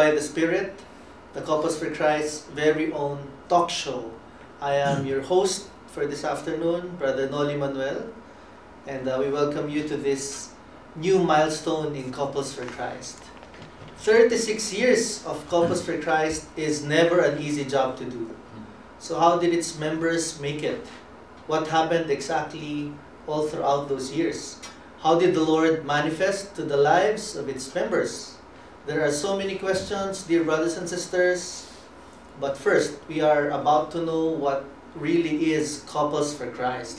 by the Spirit, the Couples for Christ very own talk show. I am your host for this afternoon, Brother Noli Manuel, and we welcome you to this new milestone in Couples for Christ. 36 years of Couples for Christ is never an easy job to do. So how did its members make it? What happened exactly all throughout those years? How did the Lord manifest to the lives of its members? There are so many questions, dear brothers and sisters. But first, we are about to know what really is Couples for Christ.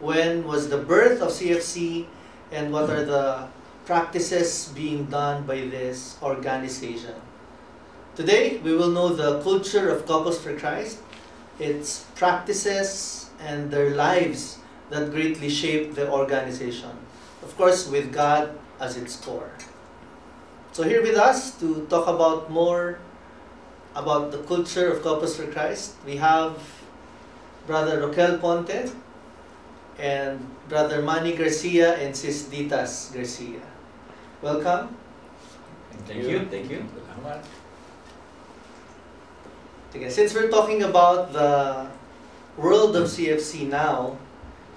When was the birth of CFC, and what are the practices being done by this organization? Today, we will know the culture of Couples for Christ, its practices, and their lives that greatly shape the organization. Of course, with God as its core. So here with us to talk about more about the culture of Couples for Christ, we have Brother Roquel Ponte and Brother Manny Garcia and Sis Ditas Garcia. Welcome. Thank you. Thank you. Okay, since we're talking about the world of CFC now,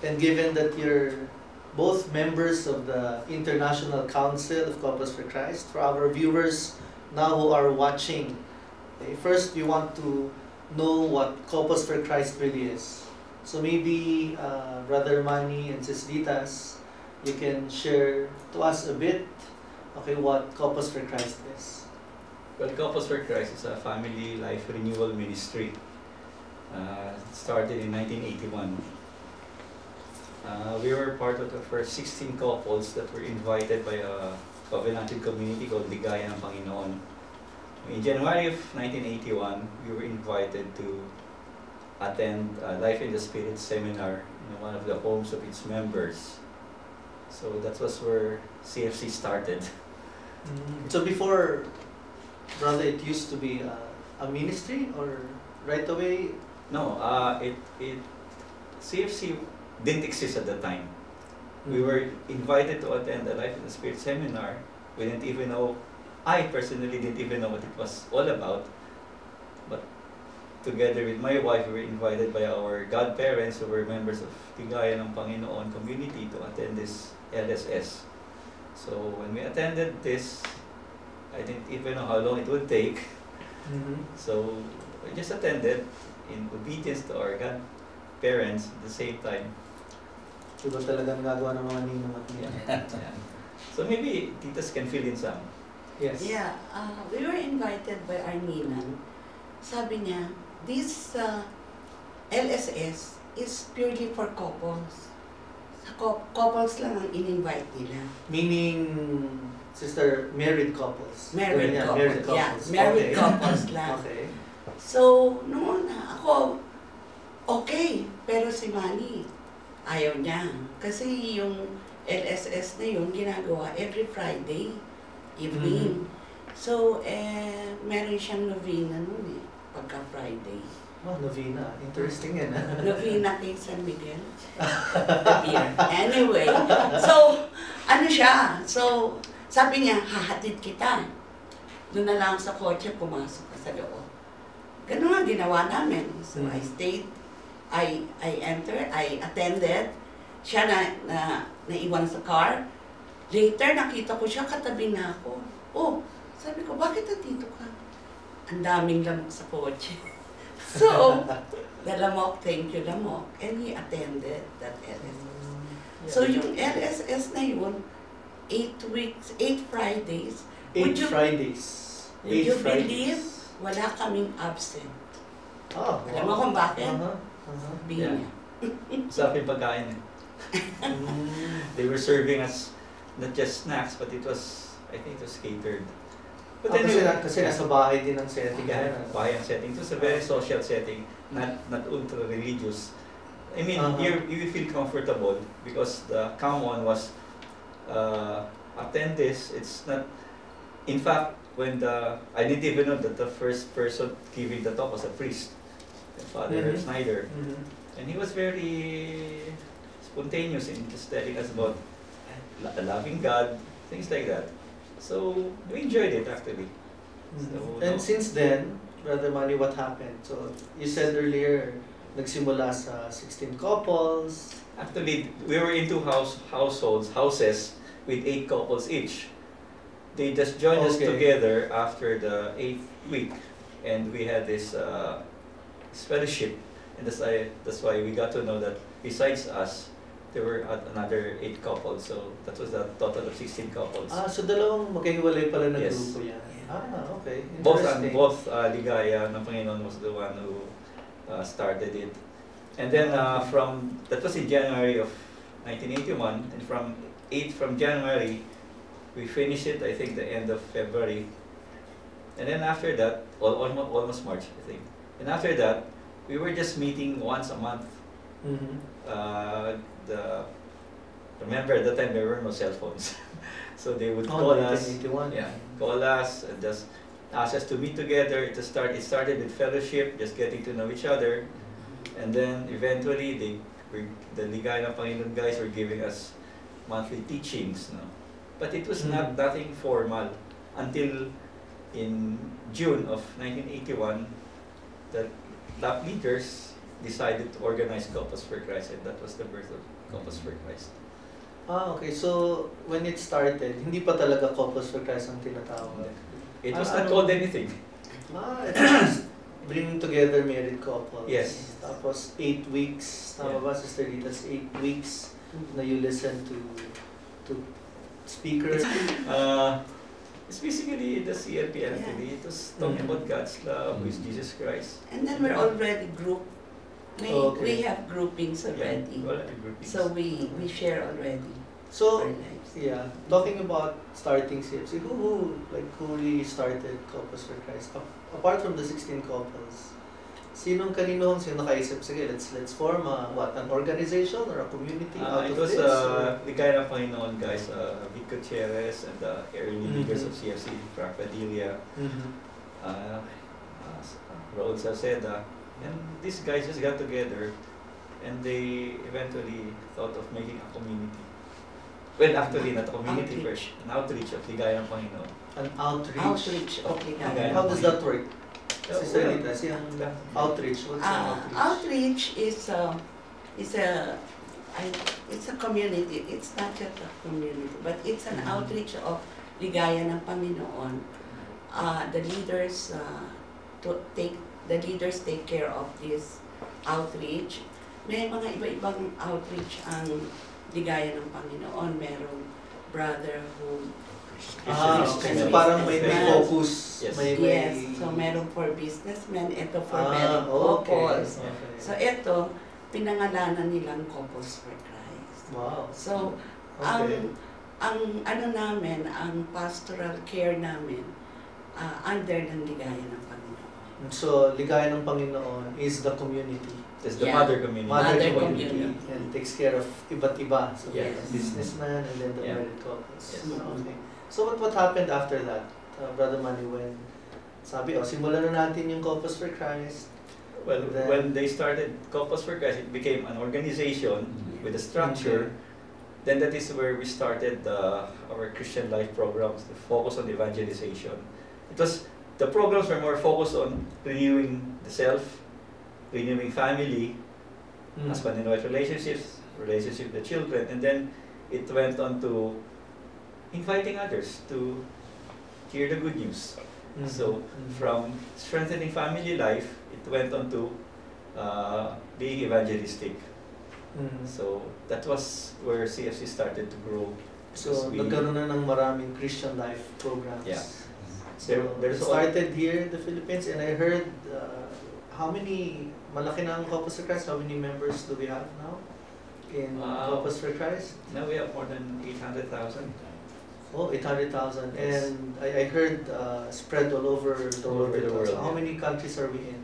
and given that you're both members of the International Council of Couples for Christ, for our viewers now who are watching, okay, first we want to know what Couples for Christ really is. So maybe Brother Manny and Sis Ditas, you can share to us a bit, okay, what Couples for Christ is. Well, Couples for Christ is a family life renewal ministry. It started in 1981. We were part of the first 16 couples that were invited by a covenanted community called Ligaya ng Panginoon. In January of 1981, we were invited to attend a Life in the Spirit seminar in one of the homes of its members. So that was where CFC started. So before, brother, it used to be a ministry, or right away? No, CFC didn't exist at the time. We were invited to attend a Life in the Spirit seminar. We didn't even know, I personally didn't even know what it was all about. But together with my wife, we were invited by our godparents who were members of Ligaya ng Panginoon community to attend this LSS. So when we attended this, I didn't even know how long it would take. So we just attended in obedience to our godparents at the same time. Diba talagang nagawa ng mga ninong at niya? Yeah. So maybe Titas can fill in some. Yes. Yeah, we were invited by our ninang. Sabi niya, this LSS is purely for couples. Sa couples lang ang in-invite nila. Meaning, sister, married couples? Married Yeah, couples, married couples. yeah. Married Okay. couples lang. Okay. So, noon ako, okay, pero si Manny, ayaw niya. Kasi yung LSS na yun, ginagawa every Friday evening. So, meron siyang novena nun pagka Friday. Oh, novena. Interesting yan. Novena kay San Miguel. Anyway, so, ano siya? So, sabi niya, hahatid kita. Doon na lang sa kotse, pumasok ka sa loob. Ganun nga ginawa namin. So, I stayed, I entered, I attended. Siya naiwan sa car. Later, nakita ko siya, katabi na ako. Oh, sabi ko, bakit nandito ka? Ang daming lamok sa kotse. So, the lamok, thank you lamok. And he attended that LSS. So, yung LSS na yun, 8 weeks, 8 Fridays. 8 Fridays. Would you believe, wala kaming absent. Oh, wow. Alam mo kung bakit? Yeah. Sa akin pagkain. They were serving us not just snacks, but it was, I think it was catered. But kasi nasa bahay din ang setting. Bahay ang setting. It was a very social setting, not ultra religious. I mean, you feel comfortable because the common was attend this. It's not. In fact, when I didn't even know that the first person giving the talk was a priest, Father Snyder, and he was very spontaneous in just telling us about loving God, things like that. So we enjoyed it actually. So, And no. since then, Brother Manny, what happened? So, you said earlier, nagsimula sa 16 couples. Actually, we were into houses with 8 couples each. They just joined us Okay. together after the 8th week, and we had this fellowship, and that's why we got to know that besides us, there were another 8 couples. So that was a total of 16 couples. So dalawang magkahiwalay pala na Yes. grupo yan. Okay. both Interesting. Ligaya ng Panginoon was the one who started it. And then that was in January of 1981, and from January, we finished it, I think, the end of February. And then after that, almost March, I think. And after that, we were just meeting once a month. Mhm. Remember at the time there were no cell phones. So they would Oh, call us, 1981. call us and just ask us to meet together. It started with fellowship, just getting to know each other. And then eventually the Ligaya ng Panginoon guys were giving us monthly teachings. No? But it was nothing formal until in June of 1981 the lap leaders decided to organize Couples for Christ, and that was the birth of Couples for Christ. Okay. So, when it started, hindi pa talaga Couples for Christ ang tinatawag. It was not called anything. It's just bringing together married couples. Yes. Tapos 8 weeks, tama ba, Sister Rita? 8 weeks na you listen to speakers. It's basically the CLP entity. It was talking about God's love, who is Jesus Christ. And then we're already grouped. We have groupings already. Already groupings. So we share already our So, lives. yeah, talking about starting CFC, who really started Couples for Christ? Apart from the 16 couples, sino nakaisip, sige, let's form an organization or a community out It of was this? Ligaya ng Panginoon guys, Vic Gutierrez and the early leaders of CFC, Frank Padilla, Raul Salceda, and these guys just got together and they eventually thought of making a community. Well, actually not a community first, an outreach of Ligaya ng Panginoon. An outreach. Outreach of Ligaya. How does that work? Sister Well, Rita, siyang outreach. What's an outreach? Outreach is a community. It's not just a community, but it's an outreach of Ligaya ng Panginoon. The leaders take care of this outreach. May mga iba-ibang outreach ang Ligaya ng Panginoon. Merong brotherhood. Okay. So parang may focus. Yes. Yes. So meron for businessmen, ito for married couples. Okay. So ito, pinangalanan nilang Couples for Christ. Wow. So, Okay. ang pastoral care namin, under ng Ligaya ng Panginoon. So, Ligaya ng Panginoon is the community. It's the Yeah. mother community. Mother Mother community. community. And takes care of iba't iba. So, Yes. the businessman and then the Yeah. married couples. Yes. Okay. So, what happened after that, Brother Manny, when sabi, simulan na natin yung Couples for Christ. Well, Then- when they started Couples for Christ, it became an organization with a structure. Then that is where we started our Christian life programs to focus on evangelization. The programs were more focused on renewing the self, renewing family, husband and wife relationships, relationship with the children, and then it went on to inviting others to hear the good news. So from strengthening family life, it went on to being evangelistic. So that was where CFC started to grow. So, because we- nagkaroon na ng maraming Christian life programs. Yeah. So, There's it started here in the Philippines, and I heard malaki na ang Couples for Christ, how many members do we have now in Couples for Christ? Now we have more than 800,000. Oh, 800,000. Yes. And I heard spread all over the All over the world. world, How yeah. many countries are we in?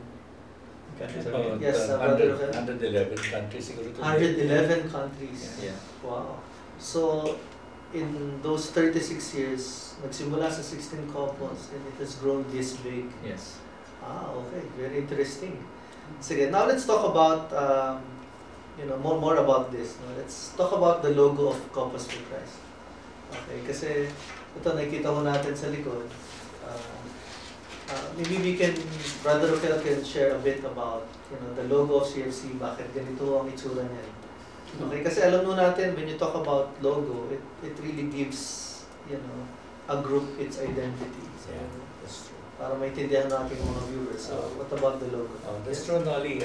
Countries are About in- Yes, 111 countries siguro. 111 countries. Yeah. Wow. So, in those 36 years, nagsimula sa 16 couples and it has grown this big. Yes. Okay. Very interesting. Sige, now let's talk about, more about this. No? Let's talk about the logo of Couples for Christ. Okay, kasi ito nakikita ko natin sa likod. maybe we can, Brother Roquel can share a bit about, the logo of CFC, bakit ganito ang itsura niya. Okay, kasi alam mo natin, when you talk about logo, it really gives, a group its identity. So, Yeah, that's true. para maintindihan natin yung mga viewers. So, what about the logo? That's true, Nolly.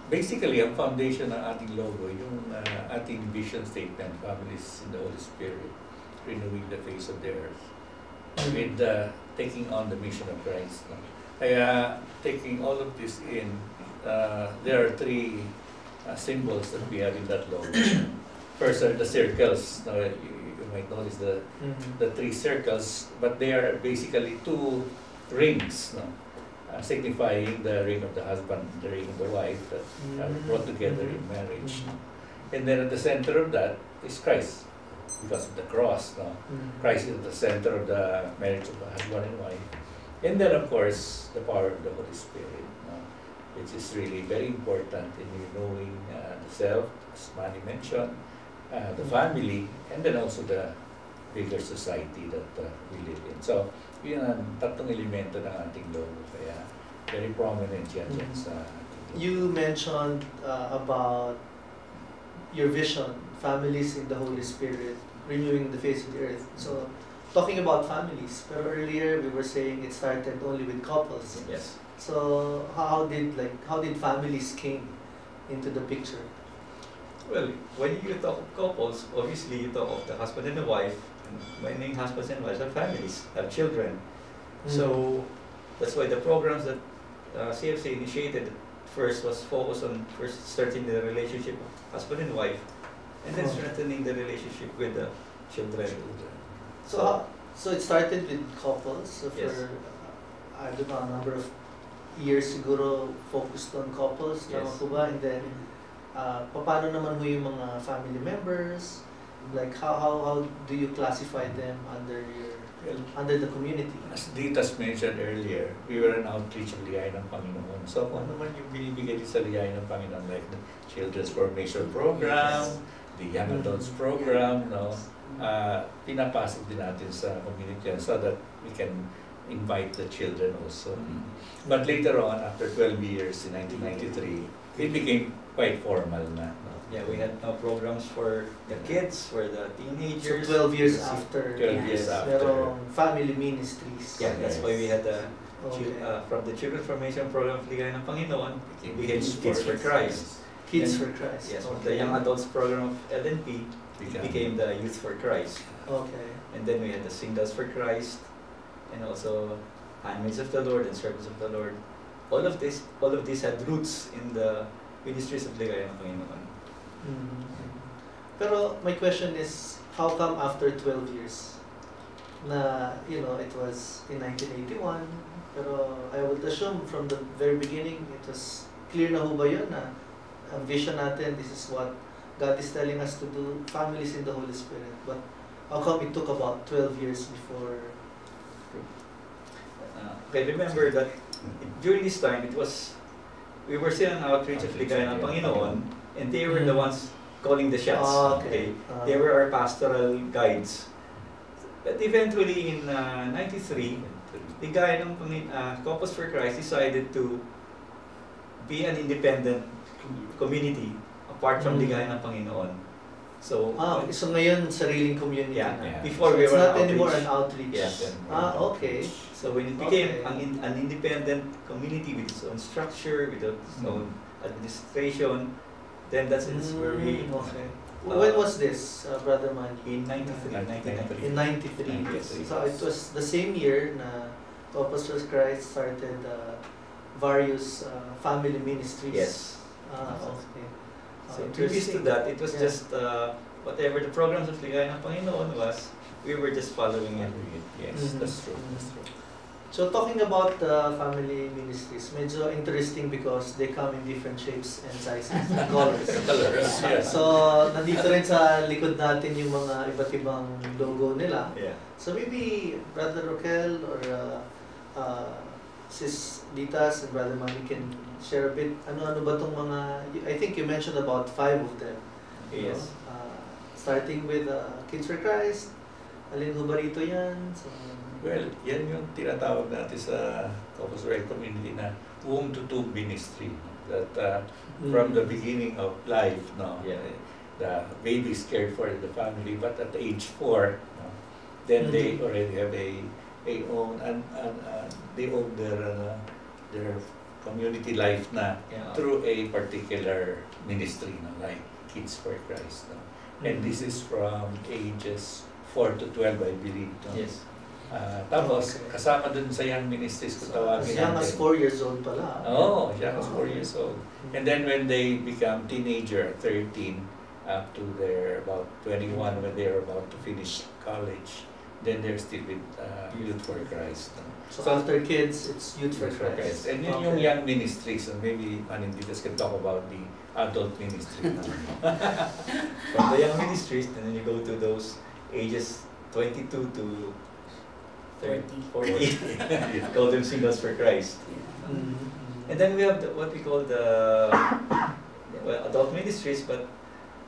Basically, ang foundation ng ating logo, yung ating vision statement, Families in the Holy Spirit, renewing the face of the earth, with taking on the mission of Christ. No? Kaya, taking all of this in, there are three symbols that we have in that logo. First are the circles. Now, you might notice the three circles, but they are basically two rings, no? Signifying the ring of the husband, the ring of the wife that are brought together in marriage. And then at the center of that is Christ, because of the cross. No? Christ is at the center of the marriage of the husband and wife. And then, of course, the power of the Holy Spirit, no? Which is really very important in knowing the self, as Manny mentioned, the family, and then also the bigger society that we live in. So, yun ang tatlong elemento ng ating logo. Kaya, very prominent yan dyan sa ating logo. You mentioned about your vision, families in the Holy Spirit, renewing the face of the earth. So, talking about families, pero earlier we were saying it started only with couples. Yes. So, how did families came into the picture? Well, when you talk of couples, obviously you talk of the husband and the wife. And many husbands and wives have families, have children. So that's why the programs that CFC initiated first was focused on first starting the relationship of husband and wife, and then strengthening the relationship with the children. So it started with couples. So for Yes. I don't know, a number of years siguro focused on couples, tama Yes. po ba? And then paano naman ho yung mga family members? Like how do you classify them under the community? As Ditas mentioned earlier, we were an outreach of Ligaya ng Panginoon. So kung ano man yung binibigay sa Ligaya ng Panginoon, like the Children's Formation Program, the Young Adults Program, no, pinapasok din natin sa community so that we can invite the children also. But later on, after 12 years in 1993, it became quite formal na. No? Yeah, we had programs for the kids, for the So teenagers. 12 years Yes. after. 12 years Yes. after. Merong family ministries. Yeah, that's why we had the Okay. from the Children's Formation Program of Ligaya ng Panginoon, it became Kids Kids for Christ. Kids And- for Christ. Yes, from Okay. the Young Adults Program of LNP, it became the Youth for Christ. Okay. And then we had the Singles for Christ, and also Handmaids of the Lord and Servants of the Lord. All of these had roots in the ministries of Ligaya ng Panginoon. Pero my question is, how come after 12 years na, it was in 1981, pero I would assume from the very beginning, it was clear na ho ba yun na ang vision natin, this is what God is telling us to do, families in the Holy Spirit. But how come it took about 12 years before? Okay, remember that during this time, we were still an outreach of Ligaya ng Panginoon, and they were the ones calling the shots. Okay. They were our pastoral guides. But eventually in 93, Ligaya ng Couples for Christ decided to be an independent community apart from Ligaya ng Panginoon. So, so ngayon, sariling community yeah, na. before So we it's were not an anymore outreach. an outreach. Yes. Okay. So when it became Okay. an independent community with its own structure, with its own administration, then that's where we, Okay. When was this, Brother Manny? in 1993. In 93. 93. So it was the same year na Couples for Christ started various family ministries. Yes. Okay. So previous to that, it was Yeah. just whatever the programs of Ligaya ng Panginoon was, we were just following it. Yes, that's true. That's true. So talking about family ministries, medyo interesting because they come in different shapes and sizes and colors. Colors, yes. So nandito rin sa likod natin yung mga iba't ibang logo nila. Yeah. So maybe Brother Roquel or Sis Ditas and Brother Manny can share a bit. Ano ba tong mga, I think you mentioned about 5 of them. Yes. Starting with Kids for Christ, Alin ho ba rito yan? So, Well, yan yung tinatawag natin sa Corpus Christi community na womb to tomb ministry. That from the beginning of life, no, Yeah. the baby is cared for in the family, but at age 4, no, then they already have a own and they own their community life na Yeah. through a particular ministry, no, like Kids for Christ. No. And this is from ages 4 to 12, I believe. No? Yes. Tapos, Okay. kasama dun sa young ministries kung as tawagin young as natin. 4 years old pala. Oh, young as 4 years old. And then when they become teenager, 13, up to their about 21, when they are about to finish college, then they're still with Youth for Christ. No? So after kids, it's Youth for Youth for Christ. Christ. And yun yung young ministries, and maybe Aninditas can talk about the adult ministry now. From the young ministries, and then you go to those ages 22 to 40. Call them Singles for Christ. Mhm. And then we have what we call the adult ministries, but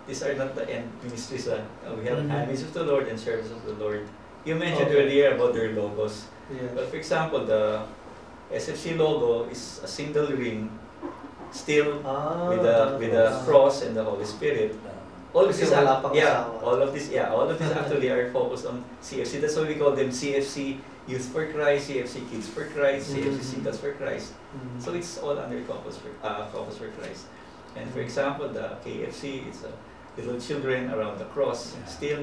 these are not the end ministries. We have Mhm. Handmaids of the Lord and Service of the Lord. You mentioned Okay. earlier about their logos. Yeah. But for example, the SFC logo is a single ring, still with the cross and the Holy Spirit. All of Kasi these, wala pang yeah, asawa. all of these actually are focused on CFC. That's why we call them CFC Youth for Christ, CFC Kids for Christ, CFC Mhm. Singles for Christ. Mhm. So it's all under Campus for Christ. And for example, the KFC is little children around the cross. Yeah. Still,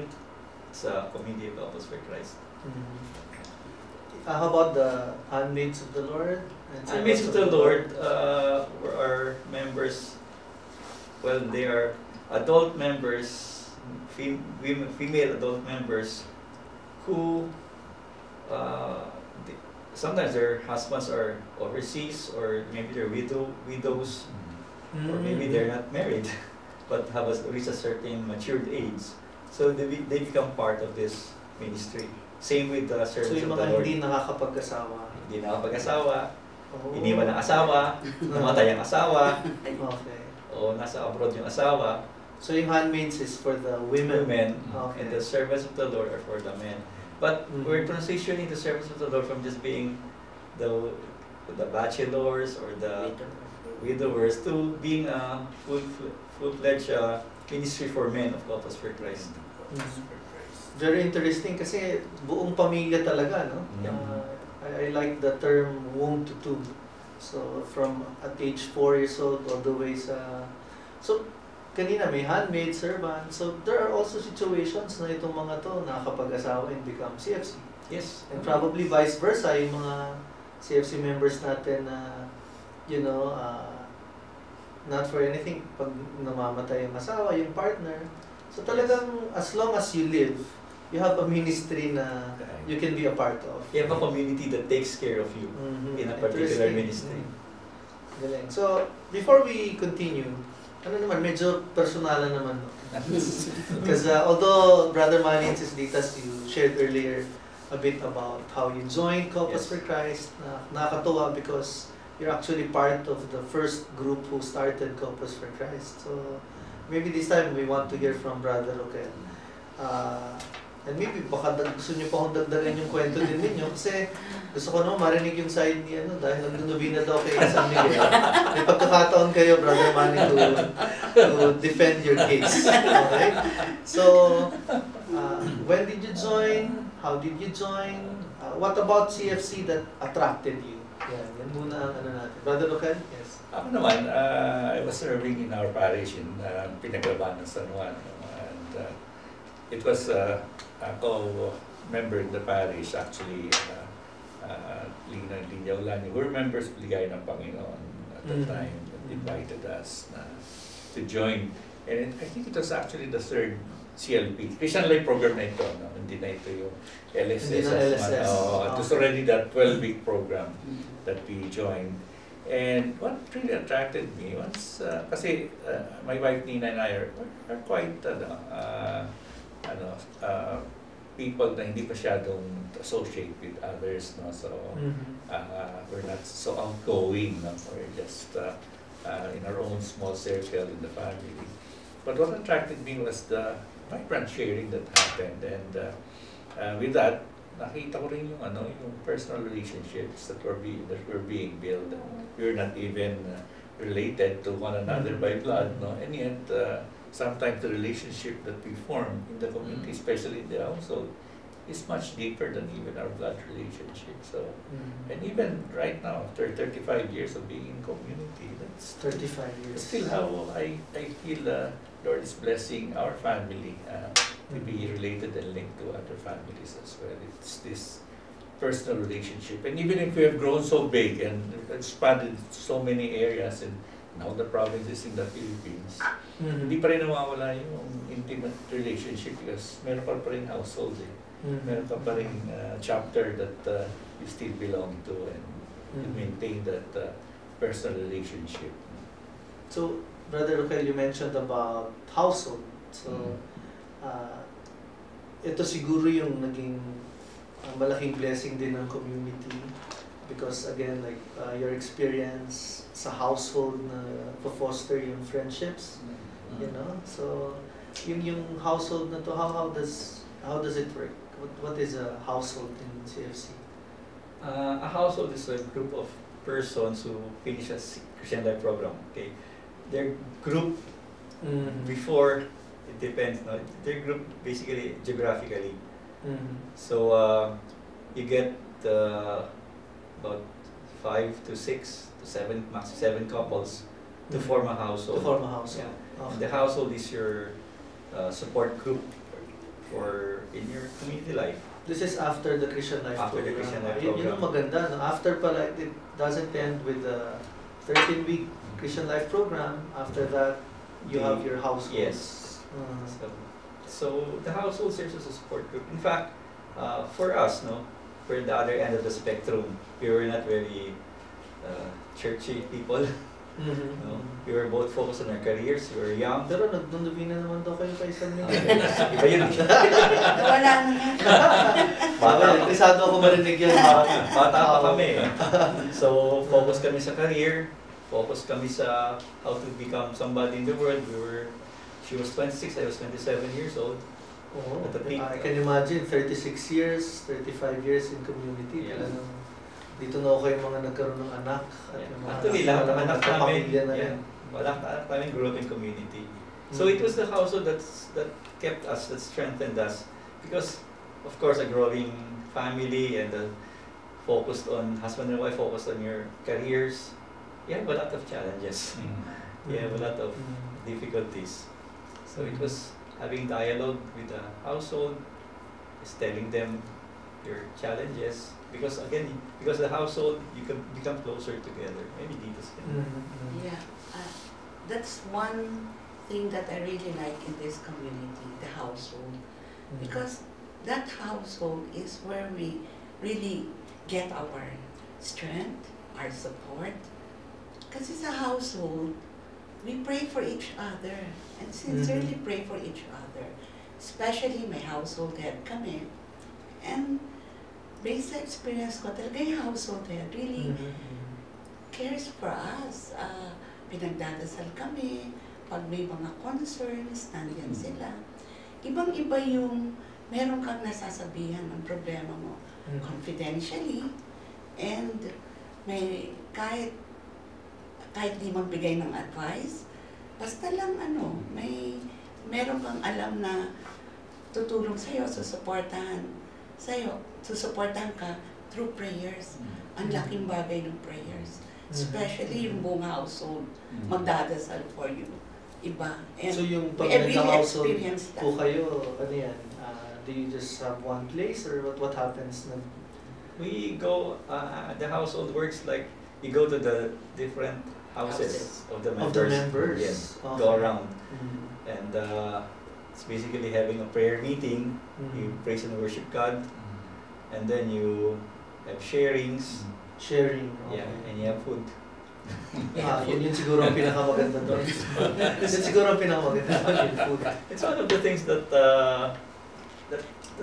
it's a community of Campus for Christ. Mhm. How about the Handmaids of the Lord? And Handmaids Servants of the Lord were our members. Well, they are adult members, female adult members, who sometimes their husbands are overseas, or maybe they're widows, or maybe they're not married, but have reached a certain matured age. So they become part of this ministry. Same with the So servants yung of the mga Lord. hindi nakakapag-asawa. Hindi nakapag-asawa, Oh. iniwan ng asawa, namatay ang asawa, Okay. o nasa abroad yung asawa, So yung handmaids is for the women. Okay. and the servants of the Lord are for the men. But Mhm. we're transitioning the servants of the Lord from just being the bachelors or the widowers to being a full-fledged ministry for men of Campus for Christ. Very interesting kasi buong pamilya talaga, no? Yeah. I like the term womb to tomb. So from at age 4 years old all the way sa... So kanina may handmaid, servant. So there are also situations na itong mga to nakakapag-asawa and become CFC. Yes. And probably vice versa, yung mga CFC members natin na, you know, not for anything, pag namamatay yung asawa, yung partner. So talagang as long as you live, you have a ministry na you can be a part of. You have a community that takes care of you Mhm. in a particular Interesting. ministry. Galing. So, before we continue, ano naman, medyo personalan naman. No? Because although Brother Manny and Sis Ditas, you shared earlier a bit about how you joined Corpus Yes. for Christ, nakakatuwa because you're actually part of the first group who started Corpus for Christ. So, maybe this time we want to hear from Brother Roquel. And maybe baka gusto nyo pa akong dagdagan yung kwento din ninyo kasi gusto ko naman marinig yung side ni ano dahil nagdunubina daw kay San Miguel. May pagkakataon kayo, Brother Manny, to defend your case. Okay? So, when did you join? How did you join? What about CFC that attracted you? Yan muna ang ano natin. Brother Roquel? Yes. Ako naman, I was serving in our parish in Pinaglaban ng San Juan. And it was ako member in the parish, actually, Lina and Linya Ulani, who were members of Ligay ng Panginoon at the time, that invited us to join. And I think it was actually the third CLP, Christian Life Program na ito, no? Hindi na ito yung LSS. Hindi na LSS. It was already that 12-week program that we joined. And what really attracted me was, kasi my wife Nina and I are quite, people na hindi masyadong associate with others, no? So, we're not so outgoing, no? We're just in our own small circle in the family. But what attracted me was the vibrant sharing that happened, and with that, nakita ko rin yung yung personal relationships that were being built. We're not even related to one another by blood, no? And yet, sometimes the relationship that we form in the community, especially in the household, is much deeper than even our blood relationship. So, and even right now, after 35 years of being in community, that's 35 years. still how I feel Lord is blessing our family to be related and linked to other families as well. It's this personal relationship. And even if we have grown so big and expanded so many areas and now the provinces in the Philippines, hindi pa rin nawawala yung intimate relationship because meron pa rin household eh. Meron ka pa rin chapter that you still belong to and you maintain that personal relationship. So, Brother Roquel, you mentioned about household. So, ito siguro yung naging malaking blessing din ng community because again, like your experience sa household na foster yung friendships, you know. So, yung household na to, how does it work? What is a household in CFC? A household is a group of persons who finish a Christian Life program. Okay, their group before it depends. No, their group basically geographically. So you get about 5 to 6 to 7, max 7 couples to form a household. To form a household. Yeah. Okay. And the household is your support group for in your community life. This is after the Christian Life After the program. Christian Life Yun program. yung maganda, no? After pala, it doesn't end with the 13-week Christian Life program. After that, you have your household. Yes. So the household serves as a support group. In fact, for us, no, we're the other end of the spectrum. We were not very churchy people. No? We were both focused on our careers. We were young. Pero nagdudubi na naman daw kayo kay San Miguel. Iba yun. Wala na yan. Interesado ako marinig yan. Bata pa kami. So, focus kami sa career. Focus kami sa how to become somebody in the world. She was 26, I was 27 years old. Oh, At the peak. I can imagine, 36 years, 35 years in community. Yeah. Talagang dito na ako yung mga nagkaroon ng anak. At yung mga Actually, lahat ng anak namin, pamilya na rin. lahat ng anak namin grew up in community. So it was the household that kept us, that strengthened us. Because, of course, a growing family and focused on, husband and wife focused on your careers. You have a lot of challenges. You have a lot of difficulties. So it was having dialogue with the household, is telling them your challenges. Because again, because the household, you can become closer together. Maybe Ditas can. Yeah, that's one thing that I really like in this community, the household. Because that household is where we really get our strength, our support. Because it's a household, we pray for each other and sincerely pray for each other. Especially my household head kami. And based sa experience ko, talaga yung household head really cares for us. Pinagdadasal kami, pag may mga concerns, nandiyan sila. Ibang-iba yung meron kang nasasabihan ng problema mo confidentially, and may kahit di magbigay ng advice, basta lang meron kang alam na tutulong sa'yo, susuportahan ka through prayers. Ang laking bagay ng prayers. Especially yung buong household, magdadasal for you. Iba. And so yung pag we really nagka-household experience that. po kayo, ano yan? Do you just have one place or what happens na? We go, the household works like, you go to the different houses of the members. Of the members? Yes, Okay. go around. And it's basically having a prayer meeting. You praise and worship God. And then you have sharings. Sharing. Okay. Yeah, and you have food. Yun siguro ang pinakamaganda doon. Yun siguro ang pinakamaganda doon, yung food. It's one of the things that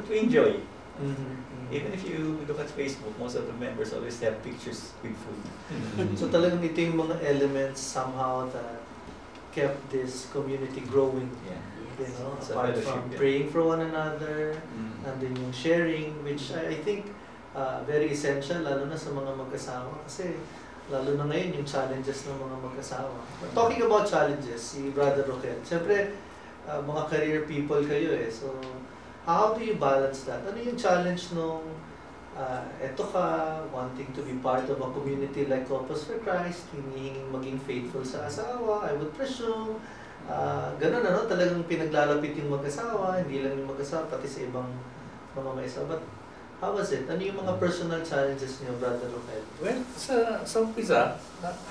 we enjoy. Even if you look at Facebook, most of the members always have pictures with food. So talagang ito yung mga elements somehow that kept this community growing. Yeah. You know, It's a apart fellowship, from yeah. praying for one another, Mm. and then yung sharing, which I think very essential, lalo na sa mga mag-asawa. Kasi lalo na ngayon yung challenges ng mga mag-asawa. Talking about challenges, si Brother Roquel, siyempre mga career people kayo eh. So, how do you balance that? Ano yung challenge nung eto ka, wanting to be part of a community like Couples for Christ, hinihinging maging faithful sa asawa, I would presume. Ganun ano, talagang pinaglalapit yung mag-asawa, hindi lang yung mag-asawa, pati sa ibang mga may asawa. But how was it? Ano yung mga personal challenges niyo, Brother Roquel? Well, sa umpisa,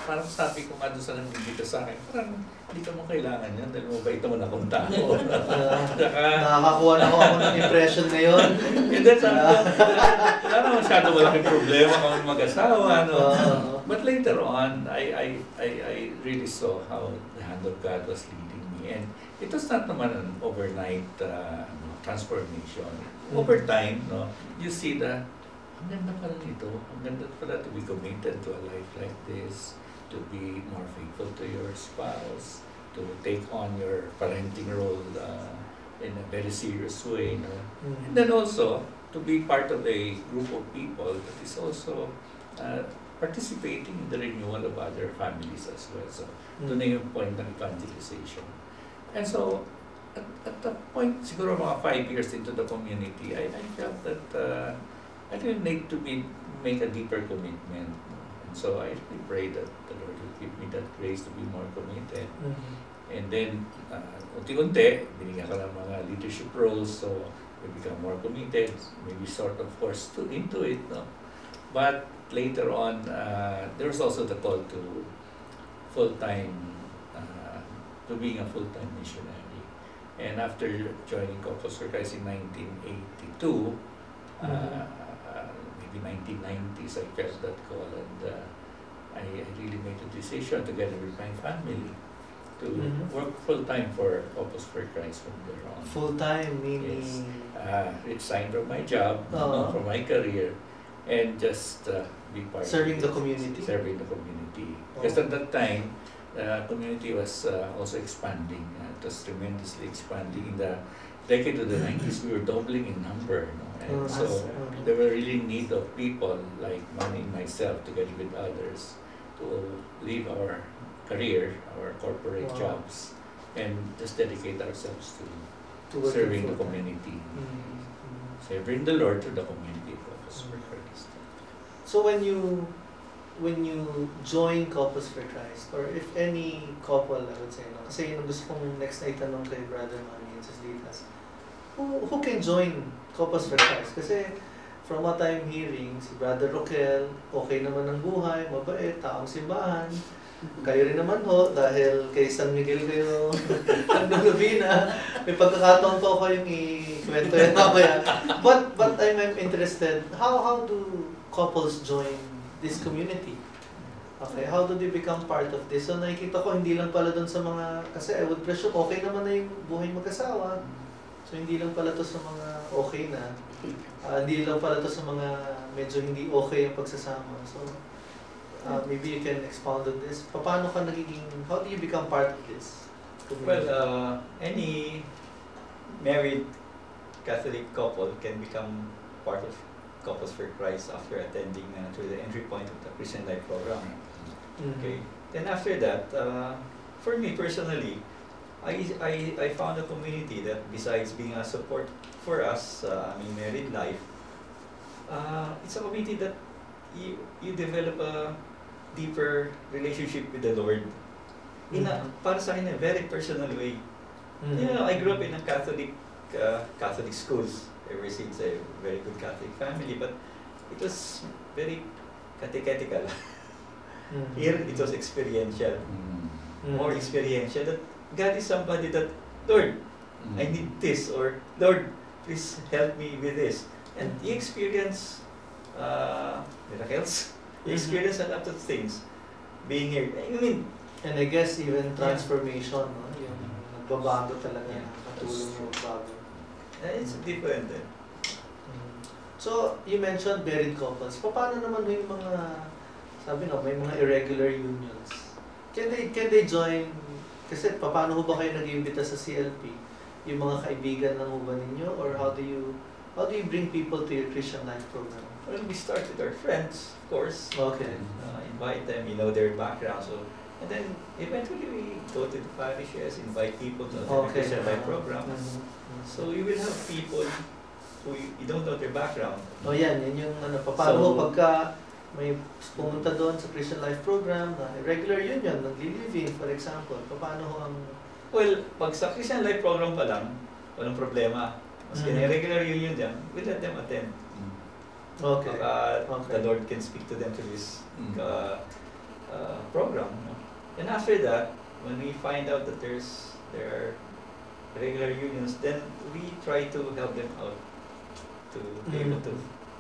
parang sabi ko nga doon sa nandito sa akin, parang hindi ka mo kailangan yan dahil mabait naman akong tao. Nakakakuha na ako ng impression ngayon. And then sabi ko, wala na masyado malaking problema kami mag-asawa. No? But later on, I really saw how the hand of God was leading me. And it was not naman an overnight transformation. Over time, no, you see that ang ganda pala nito, ang ganda pala to be committed to a life like this, to be more faithful to your spouse, to take on your parenting role in a very serious way. No? And then also, to be part of a group of people that is also participating in the renewal of other families as well. So, doon na yung point ng evangelization. And so, at the point, siguro mga 5 years into the community, I felt that I didn't need to make a deeper commitment. And so I really pray that the Lord will give me that grace to be more committed. And then, unti-unti, binigyan ka ng mga leadership roles, so we become more committed, maybe sort of forced into it. No? But later on, there was also the call to full-time, to being a full-time missionary. And after joining Couples for Christ in 1982, maybe 1990s, I felt that call, and I really made a decision together with my family to work full-time for Couples for Christ from there on. Full-time, meaning? Yes. Resigned from my job, from my career, and just be part serving of the community? Serving the community. Because at that time, the community was also expanding. It was tremendously expanding. In the decade of the 90s, we were doubling in number. No? And so there were really need of people like Manny and myself, together with others, to leave our career, our corporate jobs, and just dedicate ourselves to serving the community. Serving the Lord through the community of Couples for Christ. So when you join Couples for Christ, or if any couple, I would say, no? Kasi yun ang gusto kong next na itanong kay Brother Manny and Sis Litas, who can join Couples for Christ? Kasi from what I'm hearing, si Brother Roquel, okay naman ang buhay, mabait, taong simbahan. Kayo rin naman ho, dahil kay San Miguel kayo nag-novena. May pagkakataon po kayong i-kwento yan mamaya. But I'm interested, how do couples join this community? Okay, how do they become part of this? So nakikita ko, hindi lang pala dun sa mga, kasi I would presume okay naman na yung buhay mag-asawa. So hindi lang pala to sa mga okay na. Hindi lang pala to sa mga medyo hindi okay yung pagsasama. So maybe you can expound on this. Paano ka nagiging, how do you become part of this community? Well, any married Catholic couple can become part of Couples for Christ after attending to the entry point of the Christian Life program. Okay. Then after that, for me personally, I found a community that besides being a support for us, married life, it's a community that you develop a deeper relationship with the Lord in para sa akin, a very personal way. You know, I grew up in a Catholic schools ever since, a very good Catholic family, but it was very catechetical. Here it was experiential, more experiential. That God is somebody that, Lord, I need this, or Lord, please help me with this. And you experience miracles. You experience a lot of things being here. I mean, and I guess even transformation, no? Yung nagbabago talaga, katulong yung bago. It's different. So, you mentioned married couples. Paano naman yung mga, sabi no, may mga irregular unions? Can they join? Kasi paano ho ba kayo nag-iimbita sa CLP? yung mga kaibigan lang ho ba ninyo, or how do you bring people to your Christian Life program? Well, we start with our friends, of course. Okay. Invite them, you know their background. So, and then eventually we go to the parishes, invite people to the Okay. Christian Life program. Mhm. So you will have people who you don't know their background. Oh, yan yung ano, paano So- ho pagka may pumunta doon sa Christian Life program na regular union, nagli-living, for example, paano ho ang... Well, pag sa Christian Life program pa lang, walang problema. Maski na regular union dyan, we let them attend. Okay. Baka Okay. the Lord can speak to them through this program. No? And after that, when we find out that there are regular unions, then we try to help them out to be able to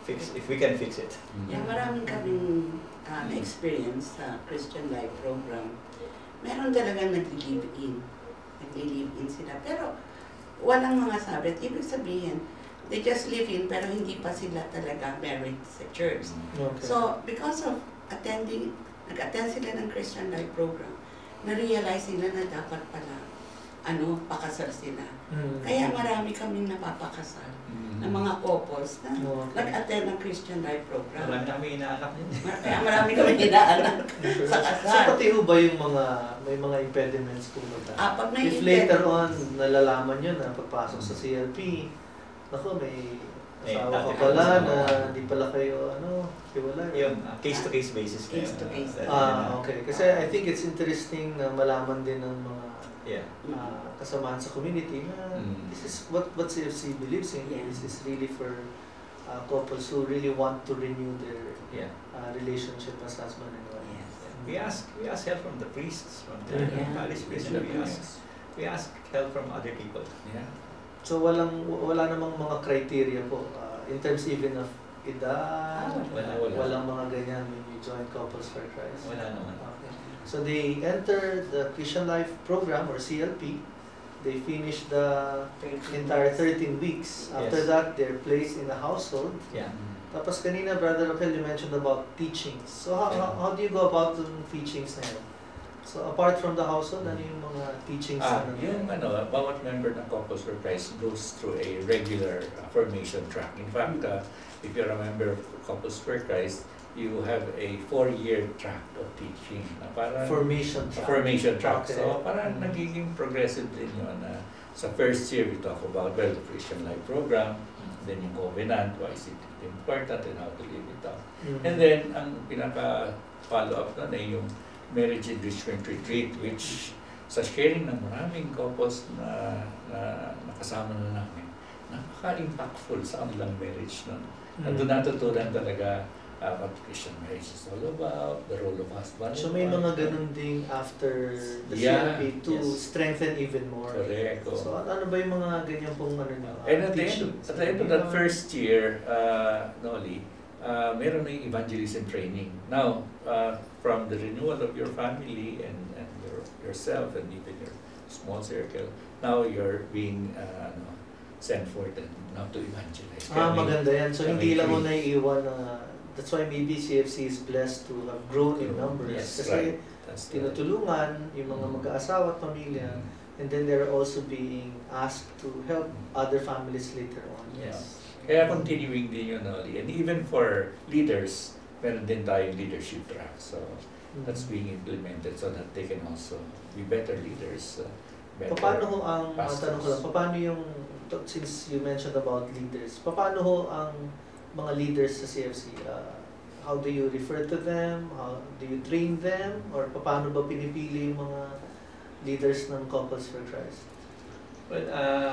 fix, if we can fix it. Yeah, maraming kaming na-experience sa Christian Life program. Meron talagang nag-live-in. Nag-live-in sila. Pero walang mga sabit. Ibig sabihin, they just live in pero hindi pa sila talaga married sa church. Okay. So, because of nag-attend sila ng Christian Life program, na-realize nila na dapat pala, pakasal sila. Kaya marami kaming napapakasal ng mga couples na Okay. nag-attend ng Christian Life program. Marami na kami inaanak yun. Kaya marami kaming inaanak sa So, kasal. pati ho ba yung may mga impediments pumunta? Pag may If later on, nalalaman nyo na pagpasok sa CLP, naku, may asawa dati ka pala pa- na hindi pala kayo, hiwalay. Yun, case-to-case basis na yun. Case-to-case. Okay. Kasi I think it's interesting na malaman din ng mga Yeah. kasamahan sa community na this is what CFC believes in. Yeah. This is really for couples who really want to renew their Yeah. relationship as husband and wife. Yes. We ask help from the priests, from the Yeah. parish priests, and we ask help from other people. Yeah. So wala namang mga criteria po in terms even of edad, Wala. walang mga ganyan when you join Couples for Christ. Wala naman. Okay. So they enter the Christian Life program or CLP. They finish the entire 13 weeks. After Yes. that, they're placed in a household. Yeah. Tapos kanina, Brother Raquel, you mentioned about teachings. So how do you go about the teachings na yun? So apart from the household, ano yung mga teachings na Yung bawat member ng Couples for Christ goes through a regular formation track. In fact, if you're a member of Couples for Christ, you have a 4-year track of teaching. Parang formation track? formation track. Okay. So parang nagiging progressive din yun. Sa first year, we talk about the Christian Life program, then yung covenant, why is it important and how to live it out. Mhm. And then, ang pinaka-follow-up nun ay yung marriage enrichment retreat, which sa sharing ng maraming couples na nakasama na namin, napaka-impactful sa kanilang marriage nun. Nandun natutunan talaga what Christian marriage is all about, the role of husband. So may mga ganun ding after the Yeah, CLP to yes. strengthen even more. Correct. So ano ba yung mga ganyan pong nyo? And at the teachings? end of that first year, Noli, meron na yung evangelism training. Now, from the renewal of your family and yourself and even your small circle, now you're being sent forth and now to evangelize. Maganda yan. So hindi lang mo free. naiiwan na that's why maybe CFC is blessed to have grown in numbers. Yes, Kasi right. That's right. tinutulungan yung mga mag-aasawa at pamilya, and then they're also being asked to help other families later on. Yes. Kaya continuing din yun, Noli. And even for leaders, meron din tayong leadership track. So, that's being implemented so that they can also be better leaders. Better Paano ho ang, pastors. tanong ko lang, paano yung, since you mentioned about leaders, paano ho ang mga leaders sa CFC? How do you refer to them? How do you train them? Or paano ba pinipili yung mga leaders ng Couples for Christ? Well,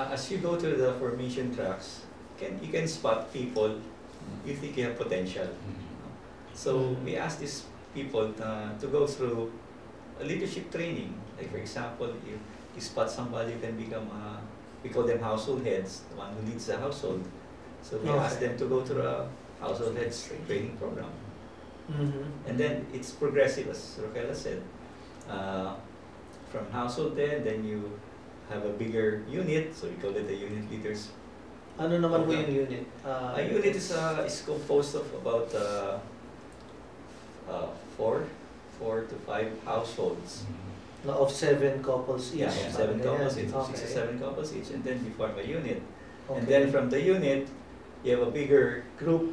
as you go through the formation tracks, you can spot people you think you have potential. So we ask these people to go through a leadership training. Like for example, if you spot somebody who can become, we call them household heads, the one who leads the household. So we ask them to go through a household heads training program. And then it's progressive, as Raquel said. From household then you have a bigger unit, so we call it the unit leaders. Ano naman po yung unit? A unit is composed of about 4 to 5 households. Of 7 couples each. Yeah, 7 couples each, 6 Okay. to 7 couples each, and then you form a unit. And Okay. then from the unit, you have a bigger group,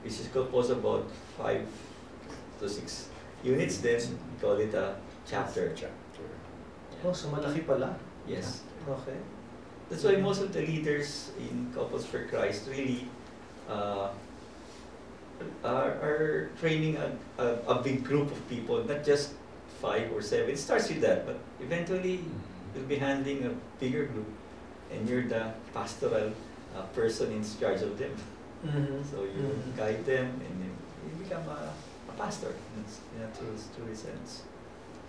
which is composed of about 5 to 6 units. Then we call it a chapter. Oh, so malaki pala. Yes. Okay. That's why most of the leaders in Couples for Christ really are training a big group of people, not just 5 or 7. It starts with that, but eventually you'll be handling a bigger group, and you're the pastoral person in charge of them. Mm-hmm. So you guide them, and you become a pastor in a true sense.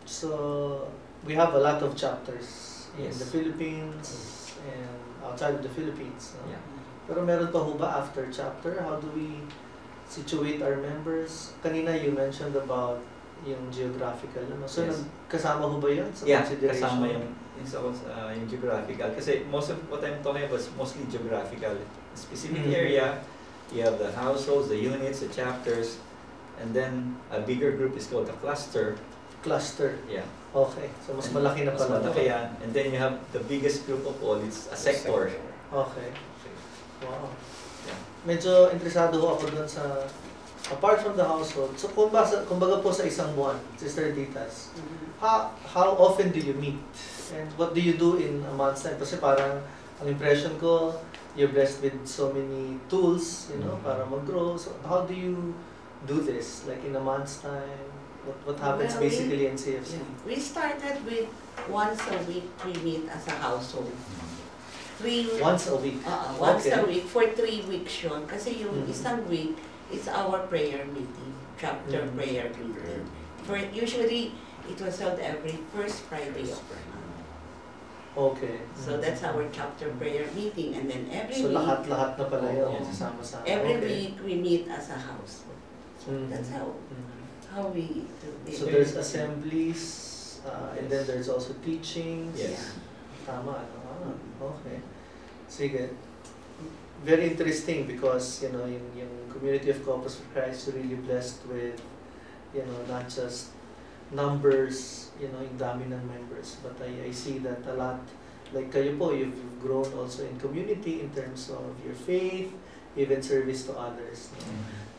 So we have a lot of chapters in Yes. the Philippines and outside of the Philippines. No? Yeah. Pero meron pa ho ba after chapter? How do we situate our members? Kanina you mentioned about yung geographical. No? So Yes. kasama ho ba yun sa Yeah, consideration? kasama yung geographical. Kasi most of what I'm talking about is mostly geographical. Specific Mhm. area, you have the households, the units, the chapters, and then a bigger group is called a cluster. Cluster. Yeah. Okay. So mas malaki na Mas pala. malaki yan. And then you have the biggest group of all, it's a sector. Okay. Wow. Yeah. Medyo interesado ho ako dun sa apart from the household. So kumbaga po sa isang buwan, Sister Ditas, how often do you meet? And what do you do in a month's time? Kasi parang ang impression ko, you're blessed with so many tools, you know, para mag-grow. So how do you do this? Like in a month's time? What happens Well, basically in CFC? Yeah. We started with once a week we meet as a household. Once a week? Once Okay. a week for 3 weeks yun. Kasi yung Mhm. isang week is our prayer meeting, chapter Mhm. prayer meeting. Usually, it was held every first Friday of the month. Okay. So that's our chapter prayer meeting, and then every So week, lahat-lahat na pala yun, Oo. sasama-sama. every Okay. week we meet as a household. So Mhm. that's how Mhm. we do it. So there's assemblies, and then there's also teachings. Yes. Tama, ano? Okay. Sige. Very interesting because, you know, yung community of Couples for Christ is really blessed with, you know, not just numbers, you know, yung dami ng members, but I see that a lot, like kayo po, you've grown also in community in terms of your faith, even service to others. No?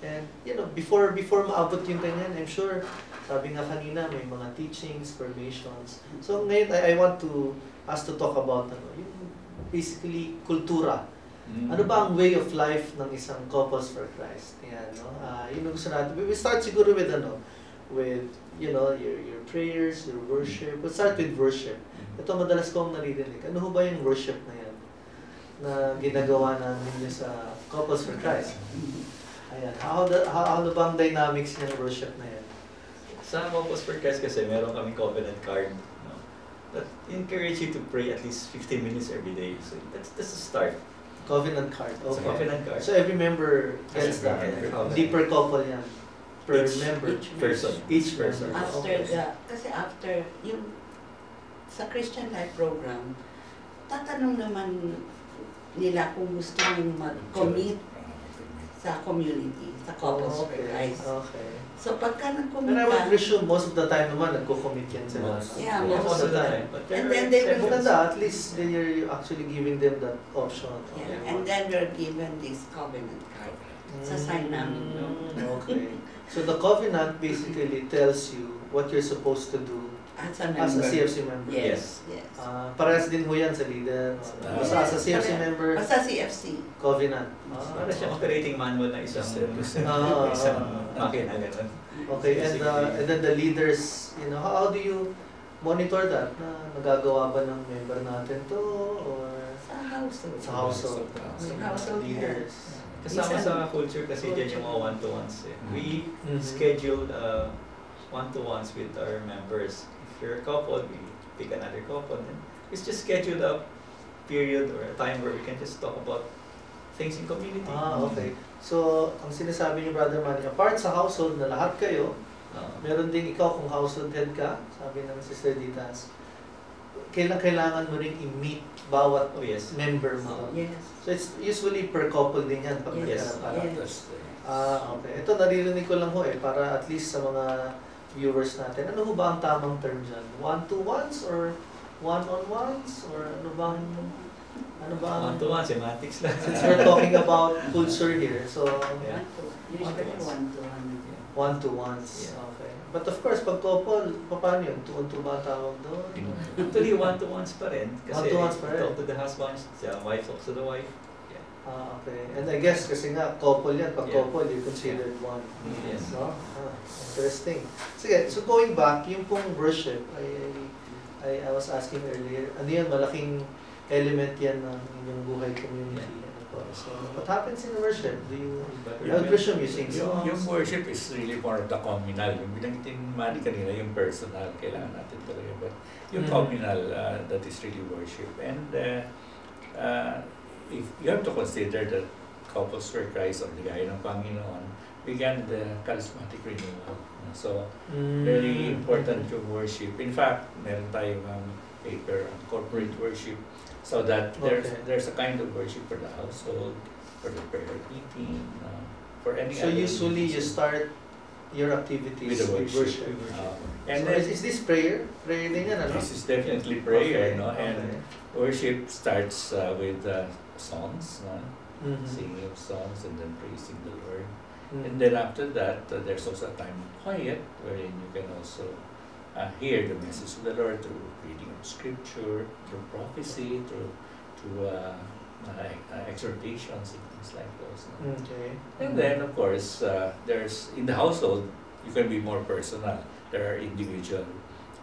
And, you know, before maabot yung ganyan, I'm sure, sabi nga kanina, may mga teachings, formations. So ngayon, I want to us to talk about yung basically kultura. Ano ba ang way of life ng isang Couples for Christ? Yan, no? Yun ang gusto natin. We start siguro with with you know, your prayers, your worship. We'll start with worship. Ito madalas kong naririnig. Ano ho ba yung worship na yan na ginagawa namin sa Couples for Christ? Ayan. How ba ang dynamics ng worship na yan? Sa Couples for Christ kasi meron kaming covenant card, no, that encourage you to pray at least 15 minutes every day. So that's the start. Covenant card. It's a Okay. covenant card. So every member gets Every that. member. Hindi per couple yan. Per Each- member. each person. Each person. member. After Okay. kasi after yung sa Christian Life Program, tatanong naman nila kung gusto mong mag-commit sa community, sa Couples for Okay. Christ. Okay. So pagka nag-commit Pero I would ka, presume most of the time naman nagko-commit yan sila. Yeah, most of the time. But And there then are they will- exceptions. Maganda, at least you're actually giving them that option. yeah, and then we're given this covenant card. Sa sign namin, no? Okay. So the covenant basically tells you what you're supposed to do As a as a member. CFC member. Yes, yes. Parehas din ho yan sa leader. Basta as a CFC member, Basta CFC. covenant. Para siyang operating manual ng isang Ah, isang ah. makina, gano'n. Okay, and then the leaders, you know, how do you monitor that? Na nagagawa ba ng member natin to or Sa household. sa household? Sa household Leaders. Kasama Minsan- sa culture kasi dyan yung mga one-to-ones. We Mhm. schedule one-to-ones with our members. If you're a couple, we pick another couple. Then it's just schedule a period or a time where we can just talk about things in community. Okay. So, ang sinasabi ni Brother Manny, apart sa household na lahat kayo, meron din ikaw kung household head ka, sabi ng Sister Ditas, kailangan mo rin i-meet bawat Oh yes. member mo. Yes. So, it's usually per couple din yan pag Yes. nagkaroon. Yes. Okay. Ito naririnig ko lang ho para at least sa mga viewers natin, ano ho ba ang tamang term dyan? One-to-ones or one-on-ones? Or ano ba ang... One-to-one, semantics lang. Since we're talking about culture here, so Yeah. Usually one-to-one. one-to-ones. Yeah. Okay. But of course, pag couple, paano yun? Two-on-two ba tawag doon? Actually, one-to-ones pa rin. Kasi One-to-ones pa rin. talk to the husband, the wife talks to the wife. Okay. And I guess kasi nga, couple yan. Pag Yeah. couple, you considered one. Yes. No? Interesting. Sige, so going back, yung pong worship, I was asking earlier, ano yan, malaking element yan ng inyong buhay community. Ano po. So, what happens in worship? Do you, I presume you sing songs? Yung worship is really more of the communal. Yung binangitin Manny kanina, yung personal, kailangan natin talaga. But yung communal, that is really worship. And if you have to consider that Couples for Christ or Ligaya ng Panginoon began the charismatic renewal. So, very important yung worship. In fact, meron tayong paper on corporate worship so that there's a kind of worship for the household, for the prayer meeting, for any So other usually you meetings. start your activities With the with worship. worship. And So then, is this prayer? Prayer din yan, ano? this is definitely prayer, Okay, no? And okay. worship starts with songs, no? Mhm. Singing of songs and then praising the Lord. Mhm. And then after that, there's also a time of quiet wherein you can also hear the message of the Lord through reading of scripture, through prophecy, through exhortations and things like those. No? Okay. And then, of course, there's in the household, you can be more personal. There are individual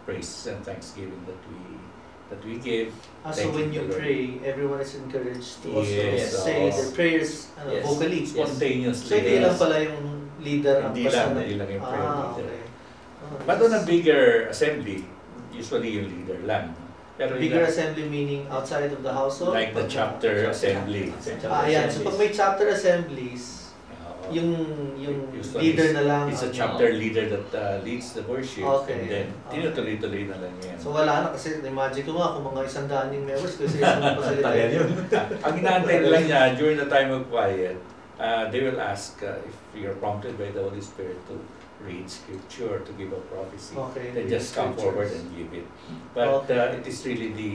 praises and thanksgiving that we give. So Thank when you, you Lord. pray, everyone is encouraged to also Yes, say oo. their prayers Yes. vocally. Spontaneously. So hindi lang pala yung leader ang Hindi lang, personal. hindi lang yung prayer leader. Okay. Oh, But on a bigger assembly, usually yung leader lang. no? Pero bigger assembly meaning outside of the household? like the chapter assembly. Yan. So pag may chapter assemblies, yung Usually leader na lang. It's a ang- chapter leader that leads the worship. Okay. And then, Okay. tinutuloy-tuloy na lang yan. So wala na kasi imagine ko nga kung mga 100 yung members kasi isang pasalita. Tagal yun. Ang inaantay lang niya, during the time of quiet, they will ask if you're prompted by the Holy Spirit to read scripture, to give a prophecy. Okay. Then just come forward and give it. But it is really the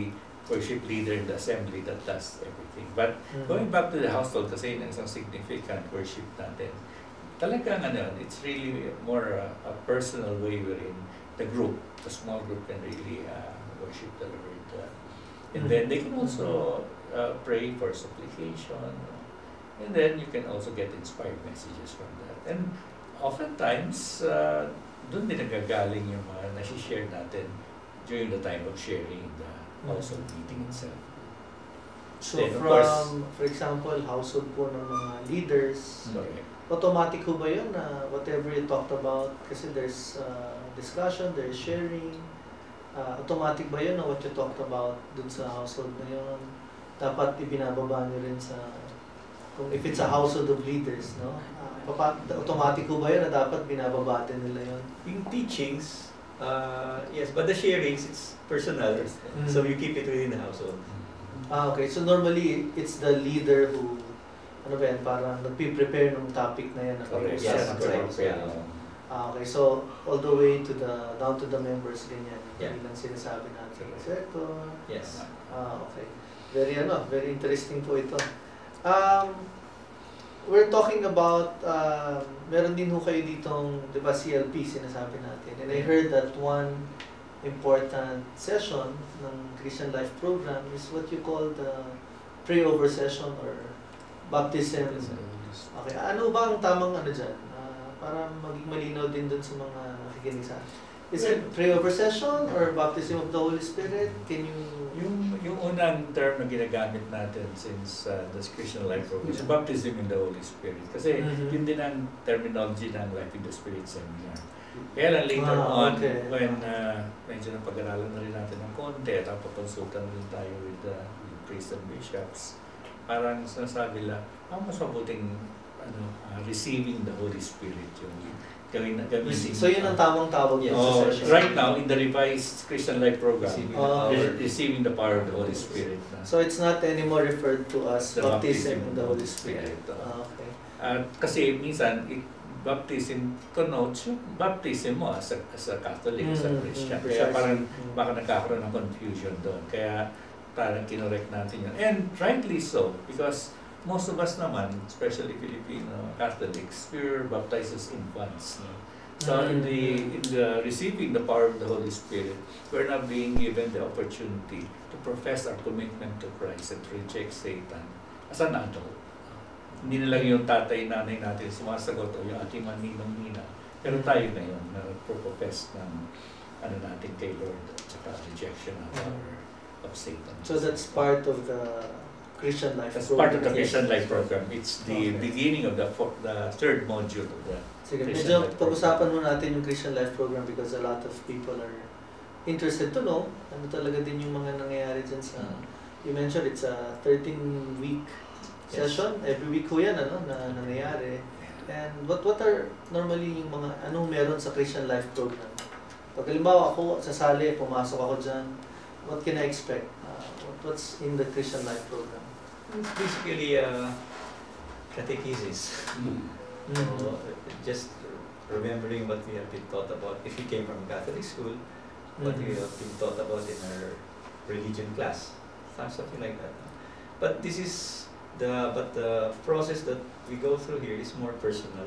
worship leader in the assembly that does everything. But Mhm. going back to the household, kasi yun ang isang significant worship natin, talagang it's really more a personal way wherein the small group can really worship the Lord. And then they can also pray for supplication. And then you can also get inspired messages from that. And oftentimes, doon din nagagaling yung mga nasi-share natin during the time of sharing the household meeting itself. So Then, of from, course, for example, household po ng mga leaders, correct. automatic ho ba yun na whatever you talked about, kasi there's discussion, there's sharing, automatic ba yun na what you talked about dun sa household na yun, dapat ibinababa nyo rin sa, kung if it's a household of leaders, no? Automatic ho ba yun na dapat binababa din nila yun? Yung teachings, yes, but the sharings, it's personal. So you keep it within the household. Okay. So normally, it's the leader who, ano ba yan, parang nagpe-prepare ng topic na yan na Correct. pag-usapan Yes, sa correct. household. Yeah. Okay, so all the way to down to the members ganyan. Yeah. Yun ang sinasabi natin. Second. Yes. Okay. Very interesting po ito. We're talking about, meron din ho kayo ditong, di ba, CLP sinasabi natin. And I heard that one important session ng Christian Life Program is what you call the pray-over session or baptism. Okay, ano ba ang tamang ano dyan? Para maging malinaw din dun sa mga nakikinig sa atin. Is it pray-over session or baptism of the Holy Spirit? Can you... Yung unang term na ginagamit natin since the Christian Life Program is baptism in the Holy Spirit. Kasi yun din ang terminology ng Life in the Spirit Seminar. Kaya lang later on, when medyo nang pag-aralan na rin natin ng konti at pakonsultan rin tayo with priests and bishops, parang sinasabi lang, mas mabuting receiving the Holy Spirit yung gawin. So yun ang tamang tawag Yes. sa session. Right now, in the revised Christian Life Program, Receiving receiving the power of the Holy Spirit. So it's not anymore referred to as The baptism in the Holy Spirit. Spirit. Okay. Kasi minsan, baptism connotes yung baptism mo as a Catholic, as a Christian. Kaya Precisely. parang baka nagkakaroon ng confusion doon. Kaya parang kinorek natin yun. And rightly so, because most of us naman, especially Filipino Catholics, we're baptized as infants. No? So in the receiving the power of the Holy Spirit, we're not being given the opportunity to profess our commitment to Christ and to reject Satan as an adult. Hindi na lang yung tatay, nanay natin sumasagot o yung ating maninong-nina. Pero tayo na yun, na profess ng ano natin kay Lord at saka rejection of Satan. So that's part of the Christian life That's program. part of the Christian Yes. Life program. It's the Okay. beginning of the third module of the Sige, Christian medyo life pag-usapan mo natin yung Christian life program because a lot of people are interested to know ano talaga din yung mga nangyayari dyan sa... You mentioned it's a 13-week Yes. session. Every week ko yan, ano, na nangyayari. And what are normally yung mga, anong meron sa Christian life program? Pag halimbawa ako, sasali, pumasok ako dyan, what can I expect? What's in the Christian life program? It's basically catechesis. So, just remembering what we have been taught about. If you came from Catholic school, what we have been taught about in our religion class, something like that. But this is the process that we go through here is more personal.